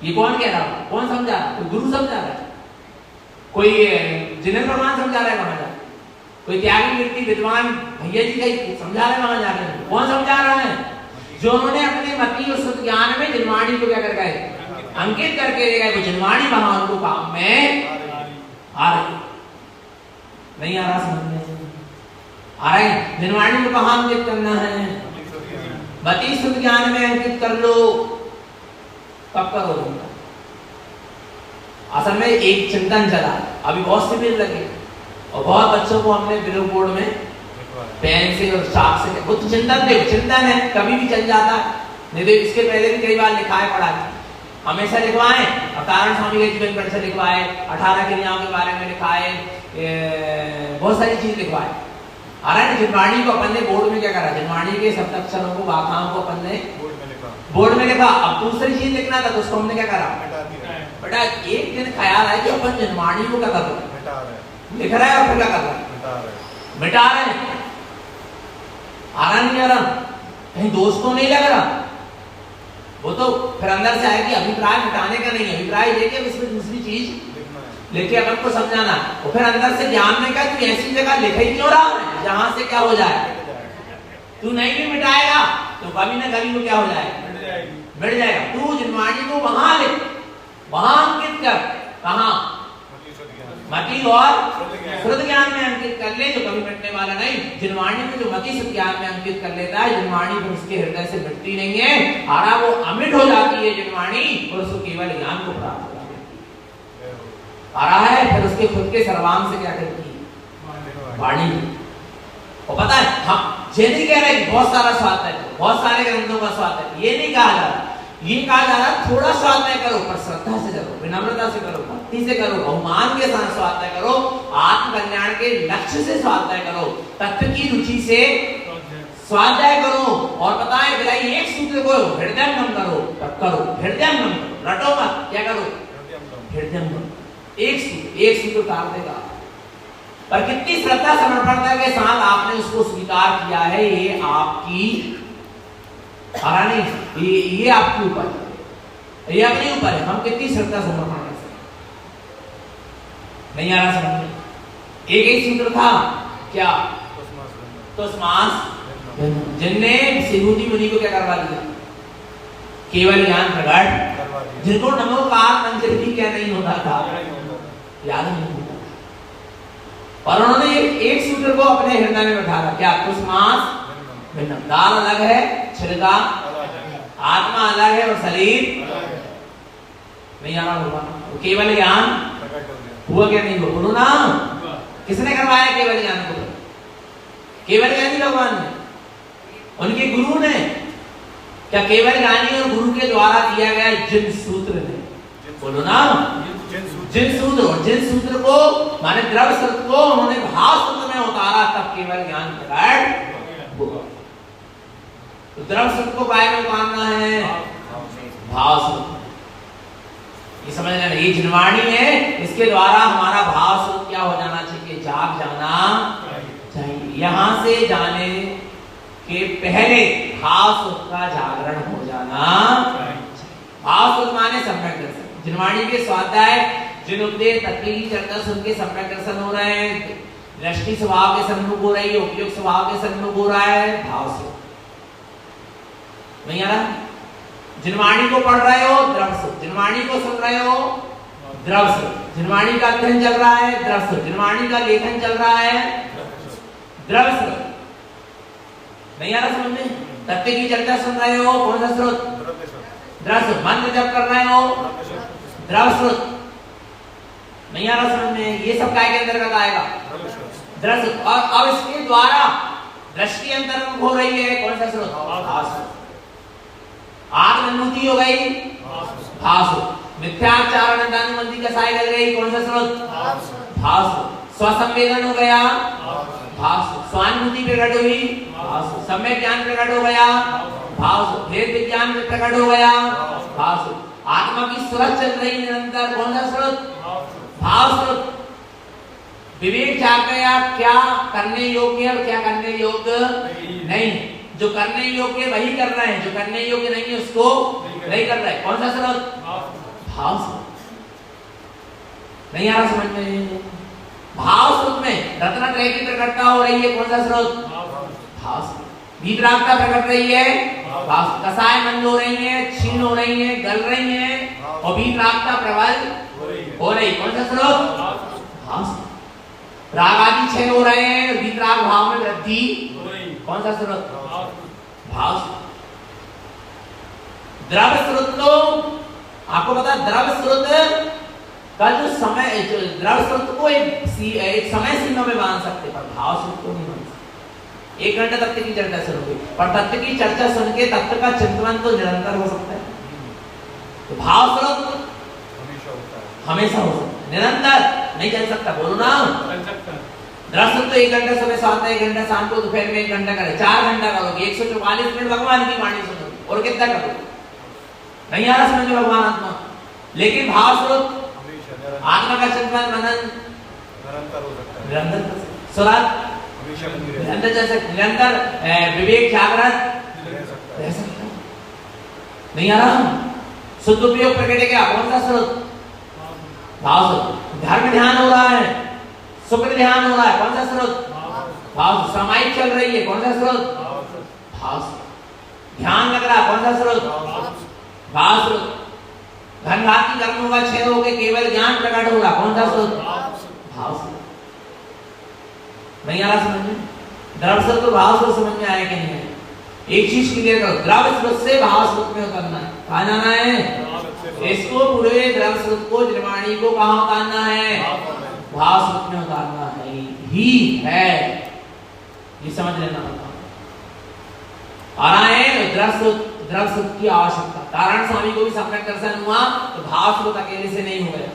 ये कौन कह रहा है? कौन समझा रहा है? गुरु समझा रहा है? कोई जिनेन्द्र भगवान समझा रहा है वहां जाकर? कोई त्यागी व्यक्ति विद्वान भैया जी का समझा रहे हैं वहां जाकर? कौन समझा रहा है? जो उन्होंने अपने मति और शुद्ध ज्ञान में जिनवाणी को क्या कर गए? अंकित करके ले गए। वो जिनवाणी वहां उनको काम में आ रही नहीं आ रहा? समझ में आ रहा है? जिनवाणी को कहां अंकित करना है? मति शुद्ध ज्ञान में अंकित कर लो। कब करोगे? असल में एक चिंतन चला, अभी बहुत शिविर लगे और बहुत बच्चों को हमने ब्लू बोर्ड में पेन से और चाक से, वो तो चिंतन है, कभी भी चल जाता है। नहीं तो इसके पहले भी कई बार लिखा है, पढ़ा है, हमेशा लिखवाए। अवतारण स्वामी के जीवन पर से लिखवाए, 18 क्रियाओं के बारे में लिखाए, बहुत सारी चीज लिखवाए। आ रहा है। जिनवाणी को अपन ने बोर्ड में क्या करा? जिनवाणी के सप्तक्षरों को, वाकाओं को अपन ने बोर्ड में लिखा। अब दूसरी चीज लिखना था तो उसको हमने क्या करा? बेटा एक दिन ख्याल है कि अपन जिनवाणी को क्या कर रहे हैं? लिख रहा है और फिर क्या कर रहा है? मिटा रहे हैं। आ रहा नहीं आ रहा? कहीं दोस्त को नहीं लग रहा? वो तो फिर अंदर से आया कि अभिप्राय मिटाने का नहीं है, अभिप्राय लेके इसमें दूसरी चीज लेके अपन को समझाना। और फिर अंदर से जानने का तू ऐसी जगह लिख ही क्यों रहा है जहां से क्या हो जाए? तू नहीं भी मिटाएगा तो कभी ना कभी वो क्या हो जाएगा? मिट जाएगा। तू जिनवाणी को वहां लिख, वहां अंकित कर। कहां? मति और श्रुत ज्ञान में अंकित कर ले, जो कभी मिटने वाला नहीं। जिनवाणी में जो मति श्रुत ज्ञान में अंकित कर लेता है, जिनवाणी फिर उसके हृदय से मिटती नहीं है। आरा वो अमिट हो जाती है जिनवाणी, और उसको केवल ज्ञान को प्राप्त हो जाती है। आ रहा है। फिर उसके खुद के सर्वांग से क्या करती है? वाणी। और पता है हम ये नहीं कह रहे बहुत सारा स्वाध्याय करो, बहुत सारे ग्रंथों का स्वाध्याय, ये नहीं कहा जा रहा। ये कहा जा रहा है थोड़ा स्वाध्याय करो, पर श्रद्धा से करो, विनम्रता से करो, भक्ति से करो, बहुमान के साथ स्वाध्याय करो, आत्मकल्याण के लक्ष्य से स्वाध्याय करो, तत्व की रुचि से स्वाध्याय करो। और पता है भाई एक सूत्र को हृदयंगम करो, तब करो हृदयंगम करो, रटो मत, क्या करो? हृदयंगम। एक सूत्र उतार देगा। पर कितनी श्रद्धा समर्पणता के साथ आपने उसको स्वीकार किया है, ये आपकी आरा नहीं, ये आपके ऊपर है, ये अपने ऊपर है। हम कितनी श्रद्धा समर्पण कर सकते? नहीं आ रहा समझ में? एक ही सूत्र था क्या? तो जिनने सिहुति मुनि को क्या करवा दिया? केवल ज्ञान प्रकट। जिनको नमोकार मंत्र भी क्या नहीं होता था, याद नहीं होता, और उन्होंने एक सूत्र को अपने हृदय में बैठा रखा। क्या? तुष्मास भिन्नम। दाल अलग है, छिलका, आत्मा अलग है और शरीर नहीं आ रहा होगा। तो केवल ज्ञान हुआ क्या? नहीं हुआ? बोलो ना, किसने करवाया केवल ज्ञान को? केवल ज्ञानी भगवान ने, उनके गुरु ने। क्या केवल ज्ञानी और गुरु के द्वारा दिया गया जिन सूत्र ने? बोलो ना, जिन सूत्र। और जिन सूत्र को माने द्रव्य सूत्र को उन्होंने भाव सूत्र में उतारा, तब केवल ज्ञान प्रकट हुआ। तो द्रव्य सूत्र को काय में उतारना है? भाव सूत्र। ये समझ लेना, ये जिनवाणी है, इसके द्वारा हमारा भाव सूत्र क्या हो जाना चाहिए? जाग जाना चाहिए। यहां से जाने के पहले भाव सूत्र का जागरण हो जाना चाहिए। भाव सूत्र माने सम्यक दर्शन। जिनवाणी के स्वाध्याय, जिन उपदेश तत्व की चर्चा सुन के सम्यक दर्शन हो रहे हैं, दृष्टि स्वभाव के सन्मुख हो रही है, उपयोग स्वभाव के सन्मुख हो रहा है, भाव सूत्र नहीं आ रहा। जिनवाणी को पढ़ रहे हो, द्रव्य सूत्र। जिनवाणी को सुन रहे हो, द्रव्य सूत्र। जिनवाणी का अध्ययन चल रहा है, द्रव्य सूत्र। जिनवाणी का लेखन चल रहा है, द्रव्य सूत्र। नहीं आ रहा समझ में? तत्व की चर्चा सुन रहे हो, कौन सा स्रोत? द्रव्य सूत्र। मंत्र जप कर रहे हो, द्रव्य सूत्र। नहीं आ रहा समझ में? ये सब काय के अंतर्गत आएगा? दृश्य। और अब इसके द्वारा दृष्टि अंतर्मुख हो रही है, कौन सा स्रोत? भास। आत्मानुभूति हो गई, भास। मिथ्याचारण अनुमति का साय कर गई, कौन सा स्रोत? भास। स्वसंवेदन हो गया, भास। स्वानुभूति प्रकट हुई, भास। सम्यक ज्ञान प्रकट हो गया, भास। भेद विज्ञान प्रकट हो गया, भास। आत्मा की सुरत चल रही निरंतर, कौन सा स्रोत? भाव स्रोत। विवेक जाग गया, क्या करने योग्य और क्या करने योग्य नहीं। जो करने योग्य वही कर रहे हैं, जो करने योग्य नहीं है उसको नहीं कर रहे। कौन सा स्रोत? भाव स्रोत। नहीं आ रहा समझ में? भाव स्रोत में रत्नत्रय की प्रकटता हो रही है, कौन सा स्रोत? भाव स्रोत। वीतरागता प्रकट रही है, भाव। कसाय मंद हो रही है, क्षीण हो रही है, गल रही है, और वीतरागता प्रबल हो रही, कौन सा स्रोत? भाव स्रोत। राग आदि क्षय हो रहे हैं, वीतराग भाव में वृद्धि, कौन सा स्रोत? भाव स्रोत। द्रव्य स्रोत तो आपको पता, द्रव्य स्रोत का जो समय, द्रव्य स्रोत को एक समय सीमा में बांध सकते, पर भाव स्रोत को नहीं बांध सकते। 1 घंटा तत्व की चर्चा शुरू हुई, पर तत्व की चर्चा सुन के तत्व का चिंतन तो निरंतर हो सकता है। तो भाव स्रोत हमेशा हो सकता है, निरंतर नहीं चल सकता। बोलो ना, द्रव्य स्रोत तो 1 घंटा सुबह सोते, 1 घंटा शाम को, दोपहर में 1 घंटा करे, 4 घंटा करोगे, 144 मिनट भगवान की वाणी सुनोगे, और कितना करोगे? नहीं आ रहा समझ में भगवान आत्मा। लेकिन भाव स्रोत आत्मा का चिंतन मनन निरंतर हो सकता है, निरंतर सुरत निरंतर जैसे निरंतर विवेक जागृत रह सकता है। नहीं आ रहा? शुद्ध उपयोग प्रकट क्या? कौन सा स्रोत? भाव स्रोत। धर्म ध्यान हो रहा है, सुख ध्यान हो रहा है, कौन सा स्रोत? भाव स्रोत। समाई चल रही है, कौन सा स्रोत? भाव स्रोत। ध्यान लग रहा है, कौन सा स्रोत? भाव स्रोत। धनराशि कर्मों का क्षय हो गए, केवल ज्ञान प्रकट होगा, कौन सा स्रोत? भाव स्रोत। नहीं आ रहा समझ में? द्रव्य स्रोत तो भाव स्रोत समझ में आया कि नहीं है? एक चीज क्लियर करो, द्रव्य स्रोत से भाव स्रोत में उतरना है। कहाँ जाना है? इसको पूरे द्रव्य स्रोत को, निर्वाणी को कहाँ उतारना है? भाव स्रोत में उतारना है ही है, ये समझ लेना होगा। आ रहा है द्रव्य स्रोत की आवश्यकता। नारायण स्वामी को भी सम्यक दर्शन हुआ तो भाव स्रोत अकेले से नहीं हो गया,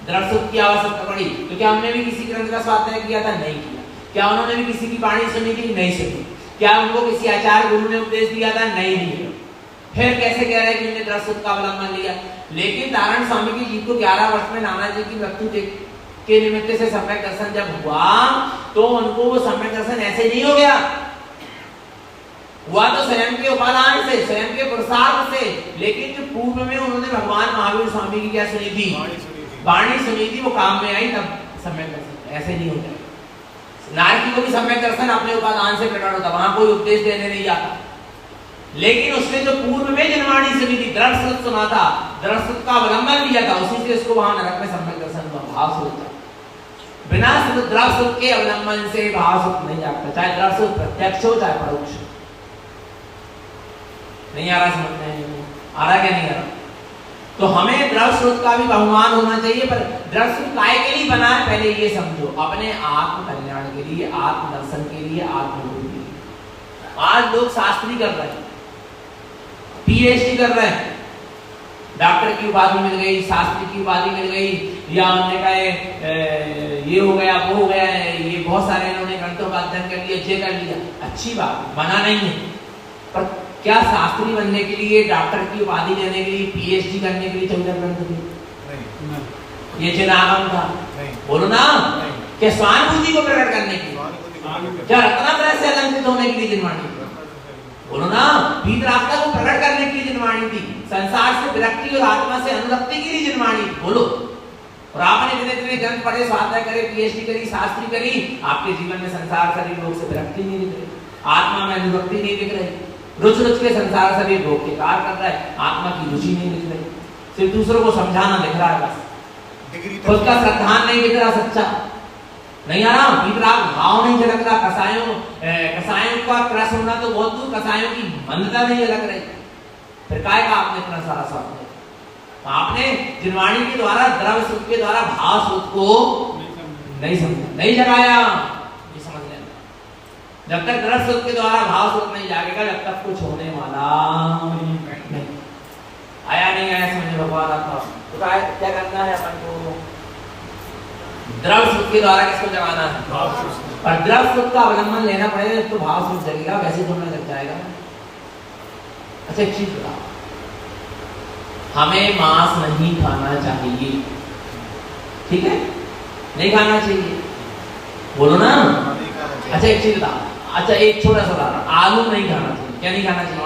द्रव्य स्रोत की आवश्यकता पड़ी। तो क्या हमने भी किसी ग्रंथ का स्वाध्याय किया था? नहीं किया। क्या उन्होंने भी किसी की वाणी सुनी थी? नहीं सुनी। क्या उनको किसी आचार्य गुरु ने उपदेश दिया था? नहीं दिया। फिर कैसे कह रहे हैं कि उन्होंने द्रव्य स्रोत का अवलंबन लिया? लेकिन नारायण स्वामी की जी को 11 वर्ष में नाना जी की मृत्यु के निमित्त से सम्यक दर्शन जब हुआ तो उनको वो सम्यक दर्शन ऐसे नहीं हो गया, हुआ तो स्वयं के उपादान से, स्वयं के पुरुषार्थ से। लेकिन जो पूर्व में उन्होंने भगवान महावीर स्वामी की क्या सुनी थी? वाणी सुनी थी, वो काम में आई तब सम्यक दर्शन। ऐसे नहीं होता। नारकी को भी सम्यक दर्शन अपने उपादान से प्रकट होता, वहां कोई उपदेश देने नहीं जाता। लेकिन उसने जो पूर्व में जिनवाणी सुनी थी, द्रव्य स्रोत सुना था, द्रव्य स्रोत का अवलंबन लिया था, उसी से उसको वहां नरक में सम्यक दर्शन हुआ। भाव स्रोत बिना द्रव्य स्रोत के अवलंबन से भाव स्रोत नहीं जागता, चाहे द्रव्य स्रोत प्रत्यक्ष हो चाहे परोक्ष। नहीं आ रहा समझ में? आ रहा क्या नहीं आ रहा? तो हमें द्रव्य स्रोत का भी बहुमान होना चाहिए, पर द्रव्य स्रोत काय के लिए बना है पहले ये समझो, अपने आत्म कल्याण के लिए, आत्म दर्शन के लिए, आत्मबोध के लिए। आज लोग शास्त्री कर रहे हैं, पीएचडी कर रहे हैं, डॉक्टर की उपाधि मिल गई, शास्त्री की उपाधि मिल गई, या उन्होंने कहा ये हो गया वो हो गया, ये बहुत सारे इन्होंने ग्रंथों का अध्ययन कर लिया, ये कर लिया। अच्छी बात, मना नहीं है, पर क्या शास्त्री बनने के लिए, डॉक्टर की उपाधि लेने के लिए, पीएचडी करने के लिए 14 ग्रंथ थे? नहीं। ये चिरागम था, बोलो ना, क्या स्वानुभूति को प्रकट करने के लिए, क्या रत्नात्रय से अलंकृत होने के लिए जिनवाणी? बोलो ना, वीतरागता को प्रकट करने के लिए जिनवाणी थी, संसार से विरक्ति और आत्मा से अनुरक्ति के लिए जिनवाणी। बोलो, और आपने जितने ग्रंथ पढ़े, स्वाध्याय करे, पीएचडी करी, शास्त्री करी, आपके जीवन में संसार शरीर लोग से विरक्ति नहीं दिख रही, आत्मा में अनुरक्ति नहीं दिख रही, रुच रुच के संसार शरीर भोग के कार्य कर रहा है, आत्मा की रुचि नहीं दिख रही, सिर्फ दूसरों को समझाना दिख रहा है बस, खुद का श्रद्धान नहीं दिख रहा सच्चा। नहीं आ रहा, वीतराग भाव नहीं झलक रहा, कसायों का क्रस होना तो बहुत दूर, कसायों की मंदता नहीं झलक रही। फिर काय का आपने इतना सारा स्वाध्याय? आपने जिनवाणी के द्वारा, द्रव्य स्रोत के द्वारा भाव स्रोत को नहीं समझा, नहीं जगाया, जब तक दृढ़ सुख के द्वारा भाव सुख नहीं जागेगा, जब तक कुछ होने वाला नहीं। आया नहीं आया समझ भगवान आता तो क्या करना है अपन को? द्रव सुख के द्वारा किसको जगाना है? पर द्रव सुख का अवलंबन लेना पड़ेगा तो भाव सुख जगेगा, वैसे तो नहीं जग जाएगा। अच्छा एक चीज बताओ, हमें मांस नहीं खाना चाहिए, ठीक है? नहीं खाना चाहिए, बोलो ना। अच्छा एक चीज बताओ, अच्छा एक छोटा सा उदाहरण, आलू नहीं खाना चाहिए। क्या नहीं खाना चाहिए?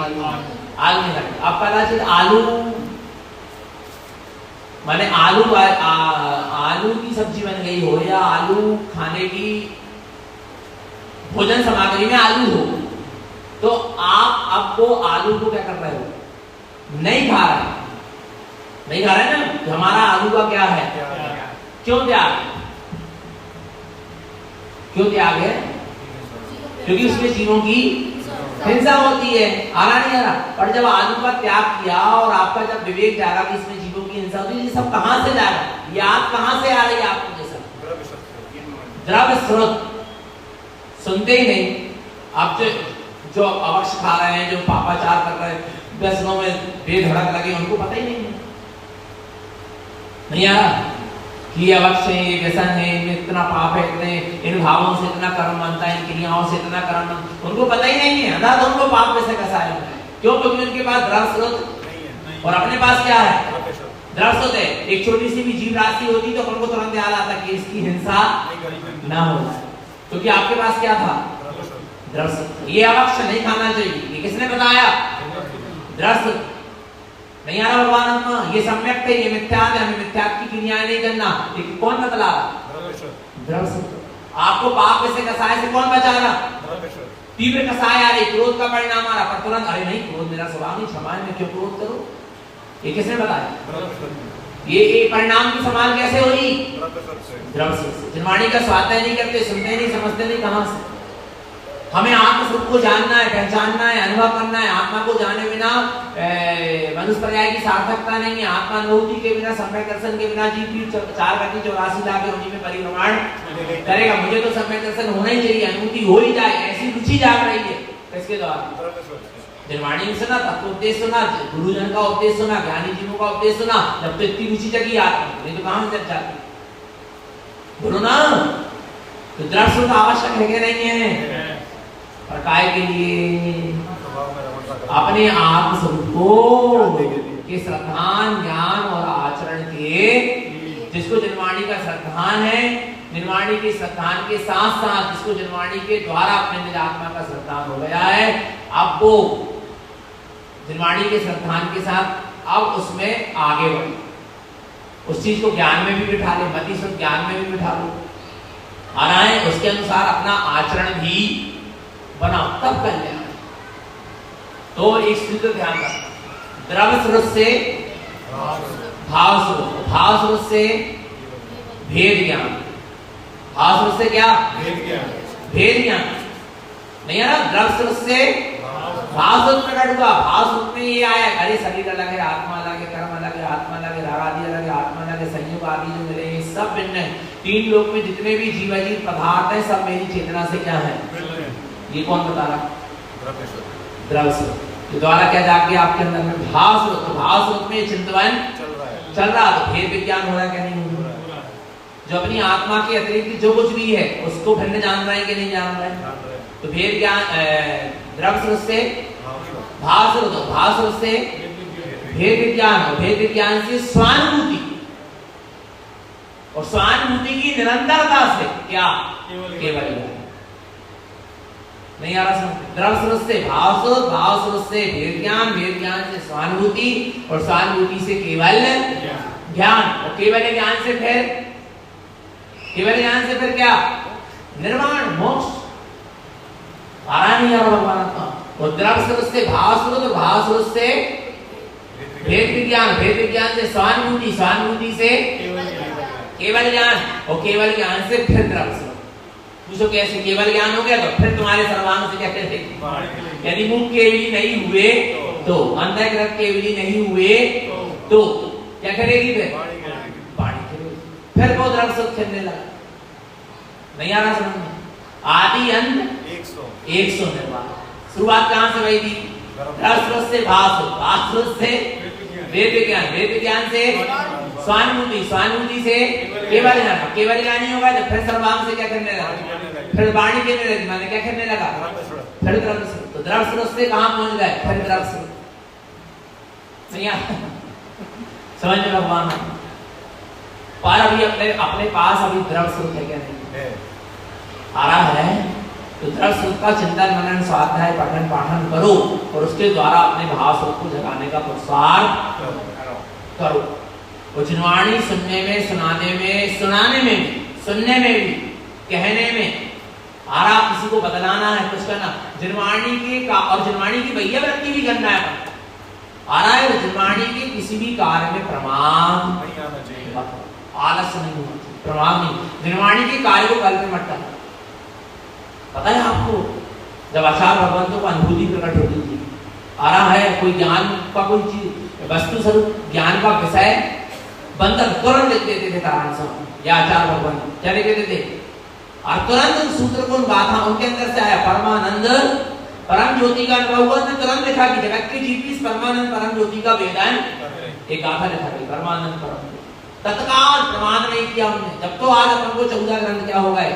आलू नहीं खाना। अब पता चल आलू माने आलू की सब्जी बन गई हो या आलू खाने की भोजन सामग्री में आलू हो, तो आप अब वो आलू को क्या कर रहे हो? नहीं खा रहे, नहीं खा रहे ना। तो हमारा आलू का क्या है? क्यों त्याग? क्यों त्याग है? क्योंकि उसमें जीवों की हिंसा होती है। आ रहा नहीं आ रहा? पर जब आलू का त्याग किया और आपका जब विवेक जागा कि इसमें जीवों की हिंसा होती है, ये सब कहां से जाएगा? याद कहां से आ रही है आपको? ये सब द्रव्य स्रोत सुनते ही नहीं। आप जो अवक्ष खा रहे हैं, जो पापाचार कर रहे हैं, व्यसनों में बेधड़क लगे, उनको पता ही नहीं है। नहीं आ रहा कि अवक्ष है, ये व्यसन है, इनमें इतना पाप है, इतने इन भावों से इतना कर्म बनता है, इन क्रियाओं से इतना कर्म बनता है, उनको पता ही नहीं है। अर्थात उनको पाप में से कसाया है। क्यों? क्योंकि उनके पास द्रव्य स्रोत नहीं है और अपने पास क्या है? द्रव्य स्रोत है। एक छोटी सी भी जीव राशि होती तो उनको तुरंत याद आता कि इसकी हिंसा ना हो, क्योंकि आपके पास क्या था? द्रव्य स्रोत। ये अवक्ष नहीं खाना चाहिए, ये किसने बताया? द्रव्य स्रोत। नहीं आ रहा भगवान आत्मा? ये सम्यक थे, ये मिथ्यात है, हमें मिथ्यात की क्रियाएं नहीं करना। लेकिन कौन बतला रहा? द्रव्य स्रोत। आपको पाप में से कसाय से कौन बचा रहा? तीव्र कसाय आ रही, क्रोध का परिणाम आ रहा, पर तुरंत अरे नहीं, क्रोध मेरा स्वभाव नहीं, क्षमा है, मैं क्यों क्रोध करूं? ये किसने बताया? ये परिणाम की संभाल कैसे हुई? द्रव्य स्रोत। जिनवाणी का स्वाध्याय नहीं करते, सुनते नहीं, समझते नहीं, कहां से? हमें आत्म स्वरूप को जानना है, पहचानना है, अनुभव करना है। आत्मा को जाने बिना मनुष्य पर्याय की सार्थकता नहीं है। आत्मानुभूति के बिना, सम्यक दर्शन के बिना जीव की 4,84 लाख योनि में परिभ्रमण करेगा। मुझे तो सम्यक दर्शन होना ही चाहिए, अनुभूति हो ही जाए, ऐसी रुचि जाग रही है। किसके द्वारा? निर्वाणी सुना, तत्वोपदेश सुना, गुरुजन का उपदेश सुना, ज्ञानी जीवों का उपदेश सुना, जब तो इतनी रुचि जगी आत्मा, नहीं तो कहां से जग जाती? बोलो ना। तो द्रव्य स्रोत आवश्यक है कि नहीं है? और काय के लिए? अपने आत्म स्वरूप को के श्रद्धान, ज्ञान और आचरण के, जिसको निर्वाणी का श्रद्धान है, निर्वाणी के श्रद्धान के साथ साथ जिसको निर्वाणी के द्वारा अपने निज आत्मा का श्रद्धान हो गया है, अब वो निर्वाणी के श्रद्धान के साथ अब उसमें आगे बढ़े, उस चीज को ज्ञान में भी बिठा ले, मति से ज्ञान में भी बिठा लो, आ रहा है, उसके अनुसार अपना आचरण भी बनाओ, तब कल्याण। तो एक सूत्र ध्यान रखना, द्रव्य स्रोत से भाव स्रोत, भाव स्रोत से भेद ज्ञान, भाव स्रोत से क्या? भेद ज्ञान। नहीं है ना? द्रव्य स्रोत से भाव स्रोत प्रकट हुआ। भाव स्रोत में ये आया, अरे शरीर अलग है, आत्मा अलग है, कर्म अलग है, आत्मा अलग है, राग आदि अलग है, आत्मा अलग है, संयोग आदि जो मिले हैं सब भिन्न है। तीन लोक में जितने भी जीवाजीव पदार्थ है सब मेरी चेतना से क्या है? ये कौन बता रहा? द्रव्य स्रोत के द्वारा क्या जाके आपके अंदर में भाव स्रोत, तो भाव स्रोत में चिंतन चल रहा, तो भेद विज्ञान हो रहा है क्या? नहीं हो रहा? जो अपनी आत्मा के अतिरिक्त जो कुछ भी है उसको भिन्न जान रहे हैं कि नहीं जान रहे हैं? तो भेद ज्ञान द्रव्य स्रोत से भाव स्रोत, भाव स्रोत से भेद विज्ञान, और भेद विज्ञान से स्वानुभूति, और स्वानुभूति की निरंतरता से क्या? केवल नहीं आ रहा समझ? द्रव्य स्रोत से भाव स्रोत, भाव स्रोत से भेद ज्ञान, भेद ज्ञान से स्वानुभूति, और स्वानुभूति से केवल ज्ञान, और केवल ज्ञान से फिर केवल ज्ञान से फिर क्या? निर्वाण, मोक्ष। आ रहा नहीं आ रहा भगवान का? और द्रव्य स्रोत से भाव स्रोत, भाव स्रोत से भेद विज्ञान, भेद विज्ञान से स्वानुभूति, स्वानुभूति से केवल ज्ञान, और केवल ज्ञान से फिर द्रव्य स्रोत। पूछो कैसे? केवल ज्ञान हो गया तो फिर तुम्हारे सर्वांग से क्या करेगी? यदि मुख केवली नहीं हुए तो, अंतःकरण केवली नहीं हुए तो क्या करेगी? फिर वाणी करेगी। फिर वो द्रव्य स्रोत खेलने लगा। नहीं आ रहा समझ में? आदि अंत 100 निर्वाण। शुरुआत कहाँ से हुई थी? द्रव से भास से वेद विज्ञान से स्वानुभूति से केवल ज्ञान। केवल ज्ञान नहीं होगा तो फिर सर्वांग से क्या करने लगा? फिर वाणी के लिए मैंने क्या करने लगा? फिर द्रव स्रोत। तो द्रव स्रोत से कहाँ पहुंच गए? फिर द्रव स्रोत। समझ में भगवान पर अभी अपने पास अभी द्रव स्रोत है क्या? नहीं आ रहा है तो द्रव स्रोत का चिंतन मनन स्वाध्याय पठन पाठन करो और उसके द्वारा अपने भाव स्रोत को जगाने का प्रसार करो। उच्चवाणी सुनने में, सुनाने में भी, कहने में आ रहा, किसी को बदलाना है, कुछ करना, जिनवाणी के का और जिनवाणी की भैया वृत्ति भी करना है आ रहा है। जिनवाणी के किसी भी कार्य में प्रमाद नहीं आना चाहिए, आलस्य नहीं होना चाहिए, प्रमाद नहीं। जिनवाणी के कार्य को कल में मत करना। पता है आपको जब आचार्य भगवंतों को अनुभूति प्रकट होती थी, आ रहा है कोई ज्ञान का कोई चीज वस्तु स्वरूप ज्ञान का विषय बंधन तुरंत लिख देते थे तारण स्वामी या आचार्य भगवंत। क्या लिख देते थे? और तुरंत उन सूत्र को, गाथा उनके अंदर से आया। परमानंद परम ज्योति का अनुभव हुआ, तुरंत लिखा कि जगत की जीव इस परमानंद परम ज्योति का वेदांत एक गाथा लिखा गई, परमानंद परम। तत्काल प्रमाण नहीं किया हमने। जब तो आज अपन को 14 ग्रंथ क्या हो गए?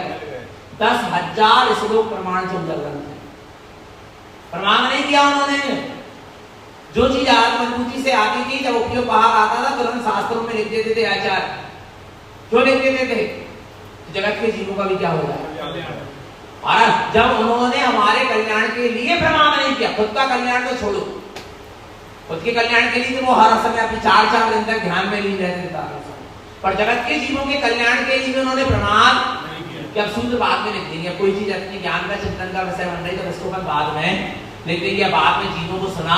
10,000 श्लोक प्रमाण 14 ग्रंथ है। प्रमाण नहीं किया उन्होंने। जो चीज आत्मानुभूति से आती थी, जब उपयोग बाहर आता था तुरंत शास्त्रों में लिख देते थे आचार्य। क्यों लिख देते थे? जगत के जीवों का भी क्या हो जाए। और जब उन्होंने हमारे कल्याण के लिए प्रमाण नहीं किया, खुद का कल्याण तो छोड़ो, खुद के कल्याण के लिए तो वो हर समय अपने 4 दिन तक ध्यान में लीन रहते थे, पर जगत के जीवों के कल्याण के लिए उन्होंने प्रमाण कि अब सूत्र बाद में लिख देंगे। कोई चीज अपनी ज्ञान का चिंतन का विषय बन रही तो उसको अपन बाद में लिख देंगे। बाद में जीवों को सुना,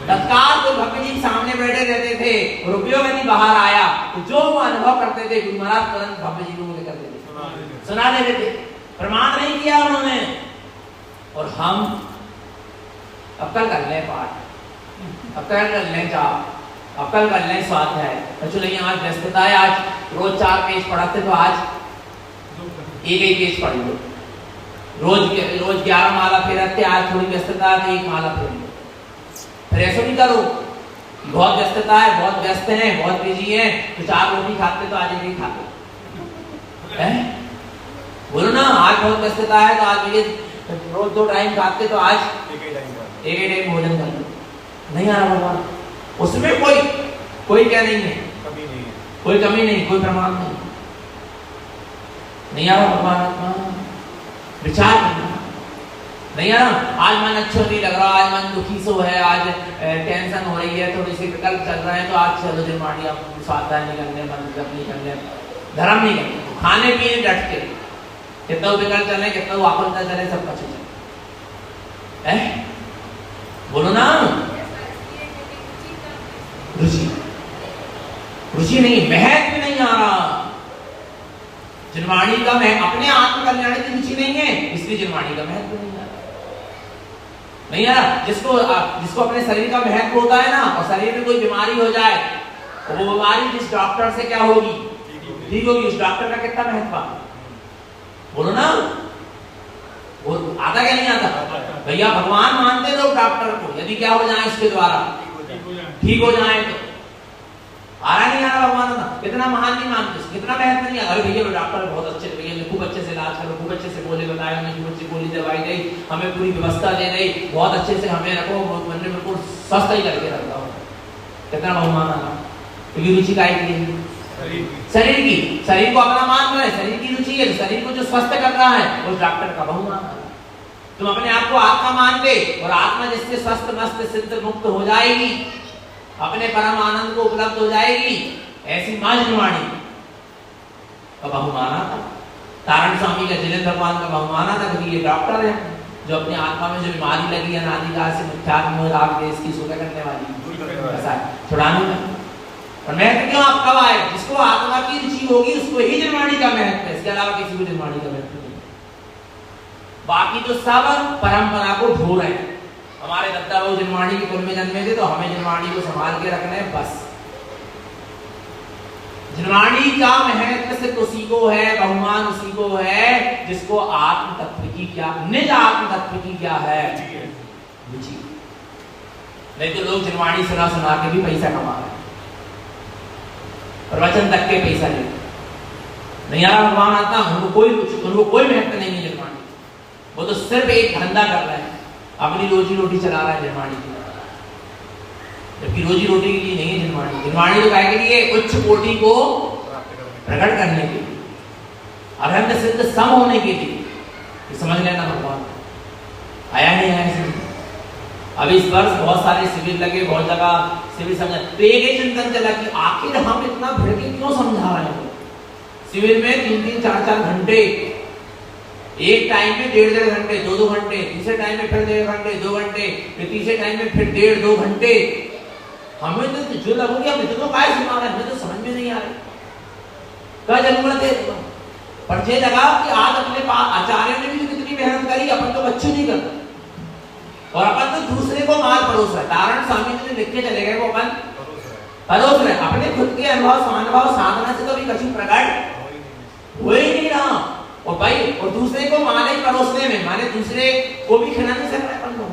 तत्काल तो भक्त जी सामने बैठे रहते थे और उपयोग नहीं बाहर आया तो जो वो अनुभव करते थे गुरु महाराज तुरंत भक्त जी को लेकर देते, सुना देते थे। प्रमाण नहीं किया उन्होंने। और हम अब कल कर लें पाठ, अब कल कर लें जाप, अब कल कर लें स्वाध्याय। बच्चों नहीं आज व्यस्तता है, आज रोज 4 पेज पढ़ाते तो आज एक पेज पढ़ लो। रोज 11 माला फेरते, आज थोड़ी व्यस्तता है 1 माला फेर लो। फिर ऐसा नहीं करो बहुत व्यस्तता है, बहुत व्यस्त हैं, बहुत बिजी हैं तो 4 रोटी खाते तो आज 1 खाते हैं। बोलो ना आज बहुत व्यस्तता है तो आज ये रोज 2 टाइम खाते तो आज एक ही टाइम भोजन कर लो। नहीं आ रहा भगवान, उसमें कोई क्या नहीं है, कमी नहीं है, कोई कमी नहीं, कोई प्रमाण नहीं आ रहा भगवान। विचार करना नहीं आ रहा। आज मन अच्छा नहीं लग रहा, आज मन दुखी सो है, आज टेंशन हो रही है, थोड़ी सी विकल्प चल रहे हैं तो आज चलो जिनवाणी आप स्वाध्याय नहीं करने, मन जप नहीं करने, धर्म नहीं करने, खाने पीने डट के कितना विकल्प चले, कितना वापस चले, सब कुछ चले। बोलो ना रुचि नहीं, महत्व नहीं आ रहा। जिनवाणी का अपने आत्म कल्याण की रुचि नहीं है, इसलिए जिनवाणी का महत्व नहीं आ रहा। जिसको अपने शरीर का महत्व होता है ना, और शरीर में कोई बीमारी हो जाए तो वो बीमारी जिस डॉक्टर से क्या होगी, ठीक होगी। उस डॉक्टर का कितना महत्व बोलो ना, वो आता क्या नहीं आता। भैया भगवान मानते लोग डॉक्टर को, यदि क्या हो जाए उसके द्वारा ठीक हो जाए तो आ रहा नहीं आ रहा भगवान ना, कितना महान नहीं मानते, कितना महत्व नहीं आता। भैया डॉक्टर बहुत अच्छे, भैया ने खूब अच्छे से इलाज करो, खूब अच्छे से बोले बताया, हमें खूब अच्छी गोली दवाई दी, हमें पूरी व्यवस्था दे दी, बहुत अच्छे से हमें रखो, मन में बिल्कुल स्वस्थ ही करके रखा हो। कितना बहुमान आना, क्योंकि रुचि का शरीर की, शरीर को अपना मान रहे, शरीर की रुचि है, शरीर को जो स्वस्थ कर रहा है उस डॉक्टर का बहुमान आना। तुम अपने आप को आत्मा मान ले और आत्मा जिससे स्वस्थ मस्त सिद्ध मुक्त हो जाएगी, अपने परम आनंद को उपलब्ध हो जाएगी, ऐसी मां जिनवाणी का बहुमाना था। तारण स्वामी का जिलेंद्र भगवान का बहुमाना था, क्योंकि ये डॉक्टर है जो अपनी आत्मा में जो बीमारी लगी है अनादिकाल से मिथ्यात्व मोह राग देश की सुधा करने वाली, ऐसा छुड़ाने में। और महत्व क्यों आप कब आए? जिसको आत्मा की रुचि होगी उसको ही जिनवाणी का महत्व है, इसके अलावा किसी को जिनवाणी का महत्व नहीं। बाकी तो सब परंपरा को ढो रहे हैं। हमारे दत्ता बाबू जिनवाणी के कुल में जन्मे थे तो हमें जिनवाणी को संभाल के रखना है बस। निर्वाणी का महत्व सिर्फ उसी को है, बहुमान उसी को है जिसको आत्म तत्व की क्या, निज आत्म तत्व की क्या है रुचि। नहीं तो लोग निर्वाणी सुना सुना के भी पैसा कमा रहे हैं, प्रवचन तक के पैसा ले नहीं आ रहा। भगवान आत्मा उनको कोई महत्व नहीं है निर्वाणी, वो तो सिर्फ एक धंधा कर रहे हैं, अपनी रोजी रोटी चला रहा है निर्वाणी की, जबकि रोजी रोटी के लिए नहीं है निर्वाणी। निर्वाणी तो क्या के लिए, उच्च कोटि को प्रकट करने के लिए, अरहंत सिद्ध सम होने के लिए। समझ लेना भगवान आया नहीं आया। अभी इस वर्ष बहुत सारे शिविर लगे, बहुत जगह शिविर समझा, तो एक चिंतन चला कि आखिर हम इतना भीड़ के क्यों समझा रहे हैं। शिविर में 3-3, 4-4 घंटे, एक टाइम में 1.5 घंटे, 2-2 घंटे, दूसरे टाइम में फिर 1.5 घंटे, 2 घंटे, फिर तीसरे टाइम में फिर 1.5-2 घंटे। हमें तो जो लगोगे हम इतना काय सुना रहे हैं, हमें तो समझ में नहीं आ रहा क्या जरूरत है। पर ये लगा कि आज अपने आचार्यों ने भी कितनी मेहनत करी, अपन तो बच्चे नहीं करते और अपन तो दूसरे को माल परोस रहे। नारायण स्वामी जी ने लिख के चले गए, वो अपन परोस रहे, अपने खुद के अनुभव स्वानुभव साधना से तो भी कछु प्रकट हो ही नहीं रहा। और भाई और दूसरे को माने परोसने में, माने दूसरे को भी खिला नहीं सक रहे अपन लोग।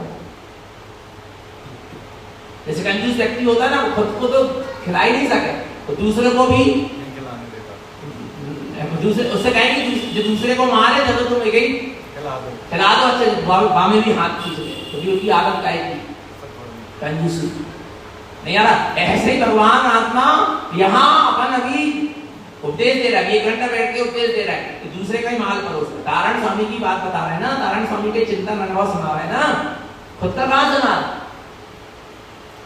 जैसे कंजूस व्यक्ति होता है ना, वो खुद को तो खिला ही नहीं सके तो दूसरे को भी दूसरे उससे कहेंगे जो दूसरे को मारे जब तुम गई खिला दो, अच्छा बामे भी हाथ खींच ले, तो उनकी आदत का है कंजूसी नहीं आ रहा। ऐसे ही भगवान आत्मा यहाँ अपन अभी उपदेश दे रहा है, 1 घंटा बैठ के उपदेश दे रहा है, तो दूसरे का ही माल परोस रहा है। तारण स्वामी की बात बता रहे हैं ना, तारण स्वामी के चिंतन अनुभव सुना रहे हैं ना, खुद का कहां सुना,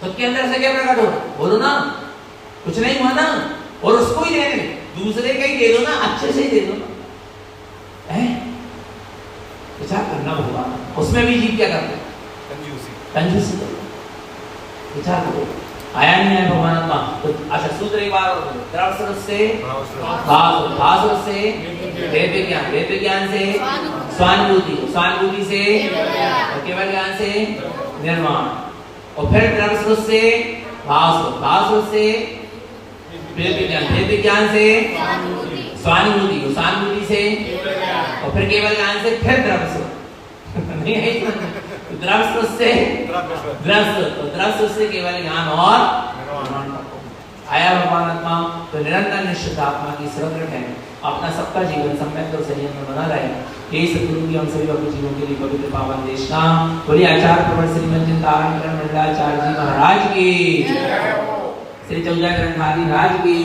खुद के अंदर से क्या प्रकट हो, बोलो ना, कुछ नहीं हुआ ना, और उसको ही देने, दूसरे का ही दे दो ना, अच्छे से ही दे दो ना, है विचार करना होगा। उसमें भी जीव क्या करते हैं, कंजूसी विचार करो। आया नहीं है भगवान आत्मा तो अच्छा सूत्र एक बार द्रव से भास से वेद विज्ञान से स्वानुभूति से और केवल ज्ञान से निर्माण, और फिर द्रव से भास से वेद विज्ञान से स्वानुभूति से और फिर केवल ज्ञान से फिर द्रव से नहीं है द्रव से केवल ज्ञान और आया भगवान आत्मा। तो निरंतर निश्चित आत्मा की सर्वत्र है, अपना सबका जीवन सम्यक और संयम में बना रहे। यही सद्गुरु की हम सभी अपने जीवन के लिए पवित्र पावन देशना बोलिए। आचार्य प्रवर श्री मंजिल तारण मंडलाचार्य जी महाराज की, श्री चौजा ग्रंथारी राज की।